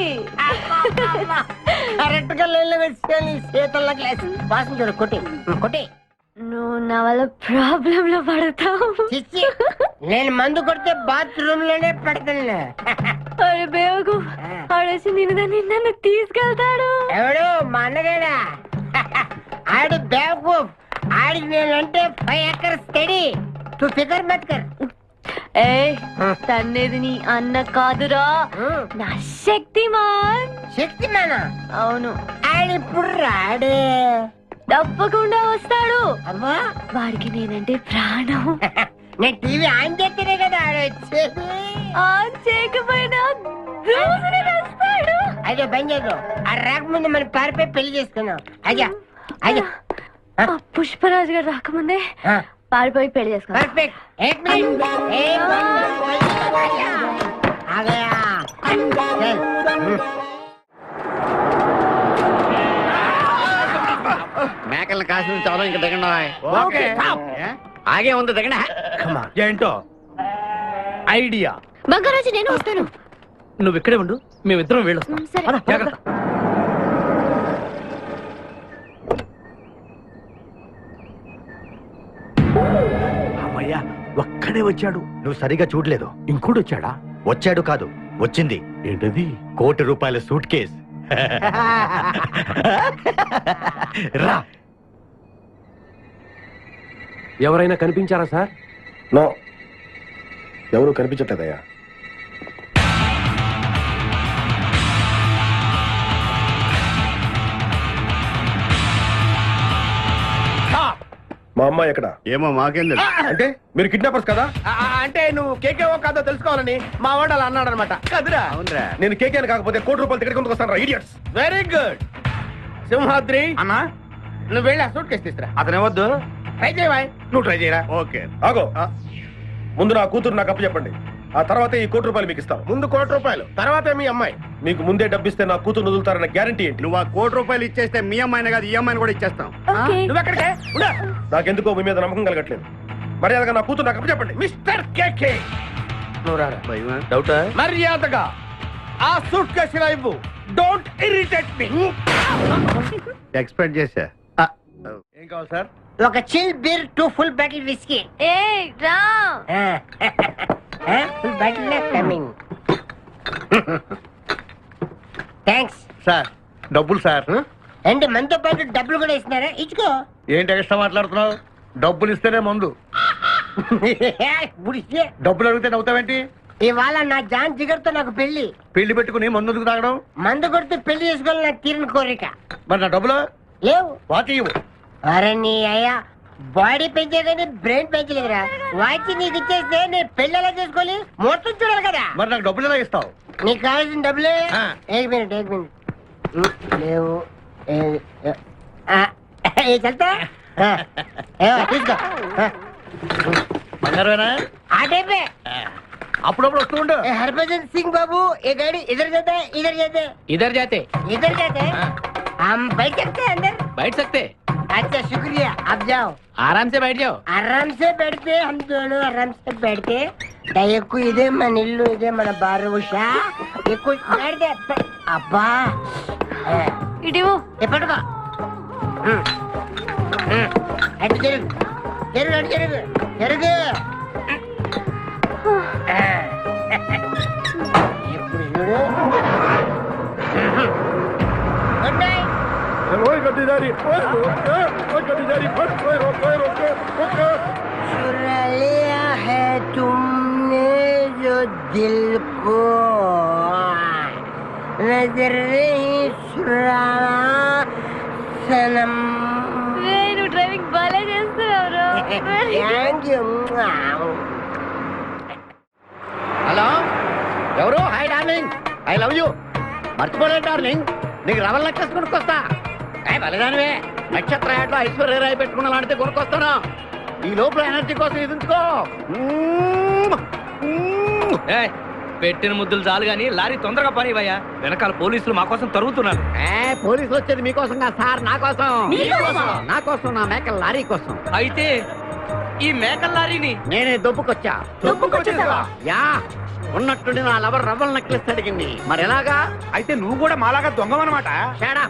కరెక్ట్ గా లైన్లో వేసుకొని చేతుల్లో గ్లాస్ వాసన చూడు కొట్టి కొట్టి నువ్వు నా వల్ల ప్రాబ్లం లో పడతావు చిచ్చి నేను మందు కొడితే బాత్రూమ్ లోనే పడతాను అరే బేవకు ఆడేసి నిన్ను తీసుకెళ్తాడు ఎవడు మా అన్నగాడా ఆడు బేవకు ఆడికి నేనంటే 5 acres స్టడీ తు ఫికర్ మత్ కర్ ఏ తన్నేది నీ అన్న కాదురా నా శక్తిమాన్ శక్తిమానా అవును ఆడిప్పుడు రాడే తప్పకుండా వస్తాడు అమ్మా వాడికి నేనంటే ప్రాణం నేను టీవీ ఆన్ చేస్తేనే కదా ఆడొచ్చేది ఆన్ చేయకపోయినా దూసుని వస్తాడు అదే బంద్ చేద్దాం ఆ రాకముందు మనం పారిపోయి పెళ్లి చేసుకుందాం అయ్యా అయ్యా పుష్పరాజు గారు రాకముందే పారిపోయి పెళ్లి చేసుకో పర్ఫెక్ట్ ఏక్ మినిట్ ఏక్ మినిట్ ఆ గయా మేకల్ని కాసిన చాలా ఇంకా దిగండి ఆగే ఉంది దిగండి ఏంటో ఐడియా బంగారాజు నేను వస్తాను నువ్వు ఇక్కడే ఉండు మేమిద్దరం వెళ్ళొస్తాం సరే జాగ్రత్త. అమ్మయ్యా ఒక్కడే వచ్చాడు నువ్వు సరిగా చూడలేదు ఇంకోటి వచ్చాడా వచ్చాడు కాదు వచ్చింది ఏంటది ₹1 కోటి సూట్ కేస్ రా ఎవరైనా కనిపించారా సార్ నో ఎవరు కనిపించట్లేదయ్యా మా అమ్మాయి ఎక్కడ ఏమో మాకేం తెలుసు అంటే మీరు కిడ్నాపర్స్ కదా అంటే నువ్వు కేకేవో కాదో తెలుసుకోవాలని మా వాడు అలా అన్నాడు అనమాట కదురా అవునరా నేను కేకే కాకపోతే ₹1 కోటి టికెట్ కొనుక్కొస్తాను ఇడియట్స్ వెరీ గుడ్ సింహాద్రి అన్నా నువ్వు వెళ్ళి ఆ సూట్ కేసు తీసుకురా అతనేవద్దు ట్రై చేయవా నువ్వు ట్రై చేయరా ఓకే ఆగో ముందు నా కూతురు నాకు అప్పు చెప్పండి ఆ తర్వాత ఈ ₹1 మీకు ఇస్తాను ముందు ₹1 తర్వాత మీ అమ్మాయి మీకు ముందే డబ్బిస్తే నా కూతురు వదులుతారన్న గ్యారంటీ ఏంటి నువ్వు ఆ ₹1 ఇచ్చేస్తే మీ అమ్మాయిని కాదు ఈ అమ్మాయిని కూడా ఇచ్చేస్తాం ఓకే నువ్వు ఎక్కడికే నాకెందుకో మీ మీద నమ్మకం కలగట్లేదు మర్యాదగా నా కూతురు నాకు అప్పు చెప్పండి మిస్టర్ కేకే నువ్వు రారా భయమా డౌటా మర్యాదగా ఆ సూట్ కేసు ఇలా ఇవ్వు డోంట్ ఇరిటేట్ మీ ఎక్స్పెక్ట్ చేశా ఏం కావాలి సార్ ఒక chill beer 2 full bottle whisky ఏ రా full bottle coming thanks sir డబ్బులు సార్ అంటే మనతో పాటు డబ్బులు కూడా ఇస్తున్నారా ఇచ్చుకో ఏంటి ఎక్స్ట్రా మాట్లాడుతున్నావు డబ్బులు ఇస్తేనే మందు బుడిసే. డబ్బులు అడిగితే నవ్వుతావేంటి ఇవాళ నా జాన్ జిగర్తో నాకు పెళ్లి పెళ్లి పెట్టుకుని మందు ఎందుకు తాగడం మందు కొడితే పెళ్లి చేసుకోవాలి నాకు తీరిన కోరిక మరి నా డబ్బులు లేవు వాకి ఇవ్వు అరే నీ అయ్యా బాడీ పెంచే కానీ బ్రెయిన్ పెంచలేదురా వాచి నీకు ఇచ్చేస్తే నేను పెళ్లి ఎలా చేసుకోవాలి మొత్తం చూడాలి కదా మరి నాకు డబ్బులు ఎలా ఇస్తావు నీకు కావాల్సిన డబ్బులే ఆ. ఏక్ మినిట్ లేవు చల్తా తీసుకో బంగారమేనా ఆ టైపే అప్పుడప్పుడు వస్తూ ఉండు हरभजन सिंह बाबू ये गाड़ी इधर जाता है इधर जाते इधर जाते इधर जाते हम बैठ सकते हैं अंदर बैठ सकते अच्छा शुक्रिया आप जाओ आराम से बैठ जाओ आराम से बैठते हम दोनों आराम से बैठते दयक्कू इदे मन इल्लू इदे मन बार उषा ఎక్కువ మాడితే అబ్బా ఇడివో ఎప్పటికో అటు జరుగు జరుగు అటు జరుగు జరుగు ఇప్పుడు చూడు. Good night. चुरा लिया है तुमने जो दिल को, नजर नहीं चुराना सनम. నువ్వు డ్రైవింగ్ బాగా చేస్తున్నావు. Thank you. హలో ఎవరు? Hi darling, I love you. మర్చిపోలేదు డార్లింగ్, నీకు రవల్ నెక్లెస్ కొనుక్కొస్తా. బలిదానివే, నక్షత్ర యాడ్లో ఐశ్వర్యరాయ్ పెట్టుకున్న లాంటిది కొనుక్కొస్తాను. ఈ లోపల ఎనర్జీ కోసం ఎదుంచుకో. ఏయ్, పెట్టిన ముద్దులు చాలు గాని లారీ తొందరగా పని ఇవ్వయ్యా. వెనకాల పోలీసులు మా కోసం తరుగుతున్నారు. పోలీసులు వచ్చేది మీకోసం కాదు సార్, నా కోసం. నా కోసం, నా మేకల లారీ కోసం. అయితే ఈ మేకల లారీని నేనే దొబ్బుకొచ్చా. యా, ఉన్నట్టుండి నా లవర్ రవ్వల్ నెక్లెస్ అడిగింది. మరి ఎలాగా? అయితే నువ్వు కూడా మాలాగా దొంగవన్నమాట. తేడా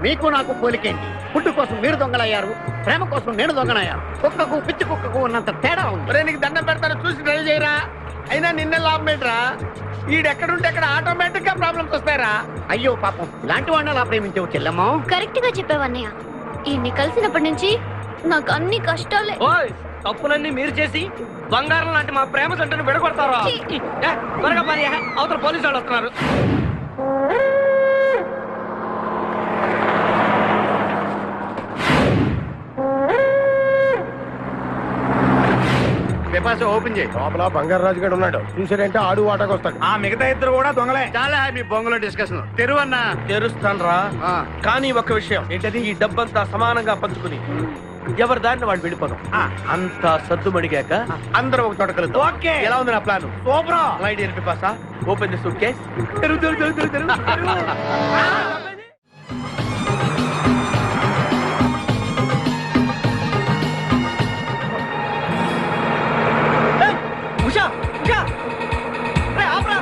మీకు నాకు పోలికేంటి? ఫుడ్ కోసం మీరు దొంగలయ్యారు, ప్రేమ కోసం నేను దొంగనయ్యాను. కుక్కకు పిచ్చి కుక్కకు ఉన్నంత తేడా ఉంది. ఒరే నీకు దండం పెడతాను, చూసి డ్రైవ్ చేయరా. అయినా నిన్న లాభం ఏంట్రా? ఈడెక్కడుంటే అక్కడ ఆటోమేటిక్ గా ప్రాబ్లమ్స్ వస్తాయరా. అయ్యో పాపం, ఇలాంటి వాడిని అలా ప్రేమించవు చెల్లెమ్మో. కరెక్ట్ గా చెప్పావన్నయ్య. ఈయన్ని కలిసినప్పటి నుంచి నాకు అన్ని కష్టాలే. ఓయ్, తప్పులన్నీ మీరు చేసి బంగారం లాంటి మా ప్రేమ జంటను విడగొడతారా? త్వరగా పని, అవతల పోలీసు వాళ్ళు వస్తున్నారు. ఓపెన్ చేయి. లోపల బంగారు రాజు గడు ఉన్నాడు, చూసాడంటే ఆడు వాటకు వస్తాడు. ఆ మిగతా ఇద్దరు కూడా దొంగలే. చాలా మీ బొంగులో డిస్కషన్. తెరువన్నా. తెరుస్తాను రా, కానీ ఒక్క విషయం ఏంటది? ఈ డబ్బంతా సమానంగా పంచుకుని ఎవరి దారిని వాడు వెళ్ళిపోదాం. అంతా సద్దుమడిగాక అందరూ ఒక చోట కలుద్దాం. ఓకే, ఎలా ఉంది నా ప్లాన్? సూపర్. లైట్ ఎరిపి పాసా. Open the suitcase. Usha, Usha, రే ఆపరా.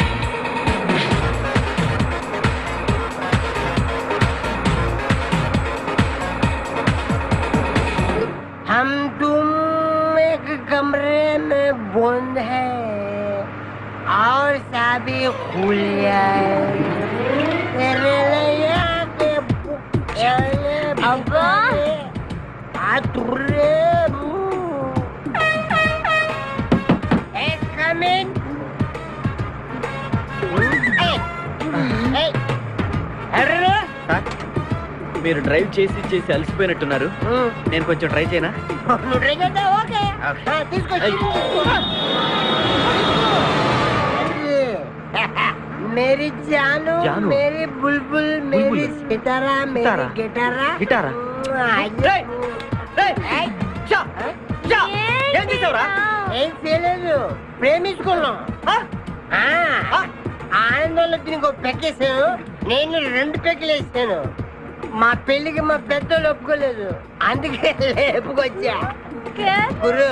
हम तुम एक कमरे में बंद है और साबी खुल जाए तेरे लिए के अब्बा। आतुरे come in. Hey. Hey. మీరు డ్రైవ్ చేసి చేసి అలసిపోయినట్టున్నారు. నేను కొంచెం ట్రై చేయనా? నువ్వు ట్రై చేద్దాం. ఓకే, తీసుకొచ్చి मेरी जानू, जानू? मेरी बुलबुल, मेरी सितारा, मेरी गिटारा. గిటారా? ఏం చేయలేదు, ప్రేమించుకున్నాం. ఆనందంలో దీనికి ఒక పెక్కేసాను, నేను 2 పెక్కలు వేసాను. మా పెళ్లికి మా పెద్దలు ఒప్పుకోలేదు, అందుకే లేపుకొచ్చా. గురు,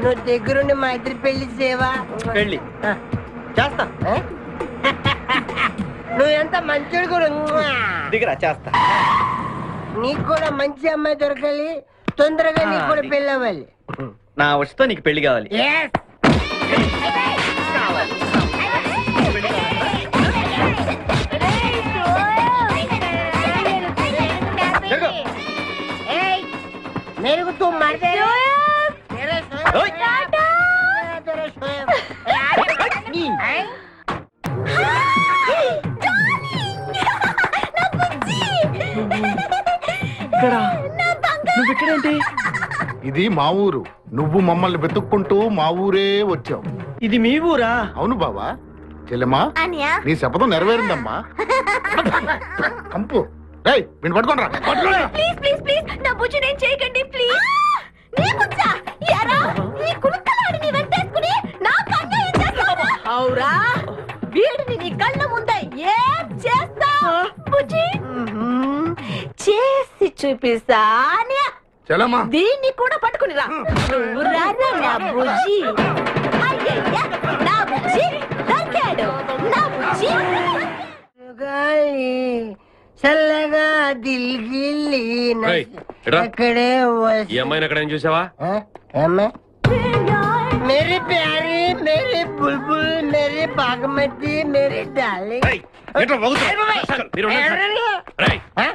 నువ్వు దగ్గరుండి మా ఇద్దరు పెళ్లి చేయవా? పెళ్లి చేస్తా. నువ్వు ఎంత మంచోడు గురు. దిగరా, చేస్తా. నీకు కూడా మంచి అమ్మాయి దొరకాలి, తొందరగా నీకు కూడా పెళ్లి అవ్వాలి. నా వచ్చతో నీకు పెళ్లి కావాలి. Yes. Hey, मेरे को तुम मारते हो? तेरे ఇది మా ఊరు, నువ్వు మమ్మల్ని వెతుక్కుంటూ మా ఊరే వచ్చావు. ఇది మీ ఊరా? అవును బావా. చెల్లెమ్మా, నీ శపథం నెరవేరిందమ్మా. కంపు రేయ్, వీణ్ణి పట్టుకోండిరా. ప్లీజ్ ప్లీజ్ ప్లీజ్ నా బుజ్జి నేను చేయకండి ప్లీజ్. నీ బుజ్జా యారా, ఈ కులుకలాడిని వెంటేసుకుని నా కన్యాయం చేస్తావా? అవురా, వీడిని నీ కళ్ళ ముందే ఏం చేస్తా? బుజ్జి చేసి చూపిస్తానే. చెల్లెమ్మా, దీన్ని కూడా పట్టుకుని రా. నువ్వు రారా నా బుజ్జి. అయ్యయ్య, నా బుజ్జి దొరికాడు. నా బుజ్జి చల్లగా దిల్గిల్లి రేయ్, ఎట్రా? అక్కడే ఈ అమ్మాయిని ఎక్కడ చూసావా? అమ్మాయి मेरी प्यारी मेरी बुलबुल मेरी बागमती मेरी डार्लिंग మీరు ఉండండి సార్.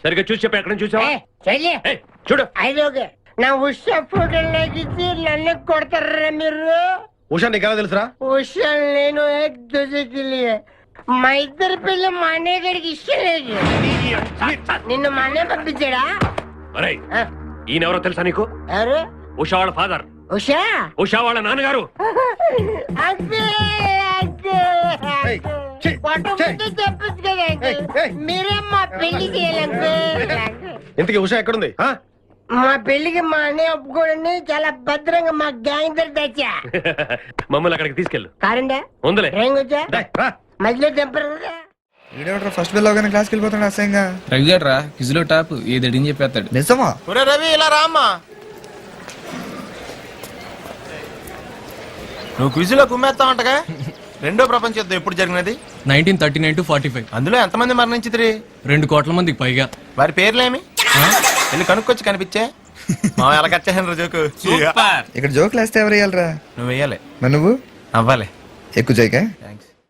సరిగ్గా చూసి చెప్పి ఎక్కడ చూసావా చల్లి చూడు ఐదోగే నా ఉషా ఫోటోలోకి ఇచ్చి నన్ను కొడతారా మీరు ఉషా నీకు ఎలా తెలుసురా ఉషా నేను ఏక్ దూజేకి లియే మా ఇద్దరి పిల్ల మా అన్నయ్య గడికి ఇష్టం లేదు నిన్ను మా అన్నయ్య పంపించాడా ఒరేయ్, ఈయనెవరో తెలుసా నీకు? ఎవరు ఉషా వాళ్ళ ఫాదర్. ఉషా ఉషా వాళ్ళ నాన్నగారు. అంతే అంతే కొట్టకపోతే చెప్పచ్చు కదా అంకుల్. మీరే మా పెళ్లి చేయాలంకుల్. ఇంతకీ ఉషా ఎక్కడుంది మా పెళ్లికి మా అన్నయ్య ఒప్పుకోండి చాలా భద్రంగా మా గ్యాంగ్ దగ్గర తెచ్చా మమ్మల్ని అక్కడికి తీసుకెళ్ళు. కారండా ఉందలే. డ్రైవింగ్ వచ్చా మధ్యలో తెంపరా ఫస్ట్ బెల్ అవగానే క్లాస్కి వెళ్ళిపోతాడు అసహ్యంగా. రవిగాడు రా క్విజ్ లో టాప్ ఏది అడిగిని చెప్పేస్తాడు. నిజమా? రవి ఇలా రామ్మా. నువ్వు క్విజ్లో కుమ్మేస్తావంటగా. రెండో ప్రపంచ యుద్ధం ఎప్పుడు జరిగినది? 1939 to 45. అందులో ఎంతమంది మరణించితిరి? 2 కోట్ల మందికి పైగా. వారి పేర్లేమి? వెళ్ళి కనుక్కొచ్చి కనిపించే. మా ఎలా కచ్చాను జోకు. ఇక్కడ జోకులు వేస్తే ఎవరు వేయాలరా? నువ్వు వేయాలి. మరి నువ్వు అవ్వాలి. ఎక్కువ జోకే. థ్యాంక్స్.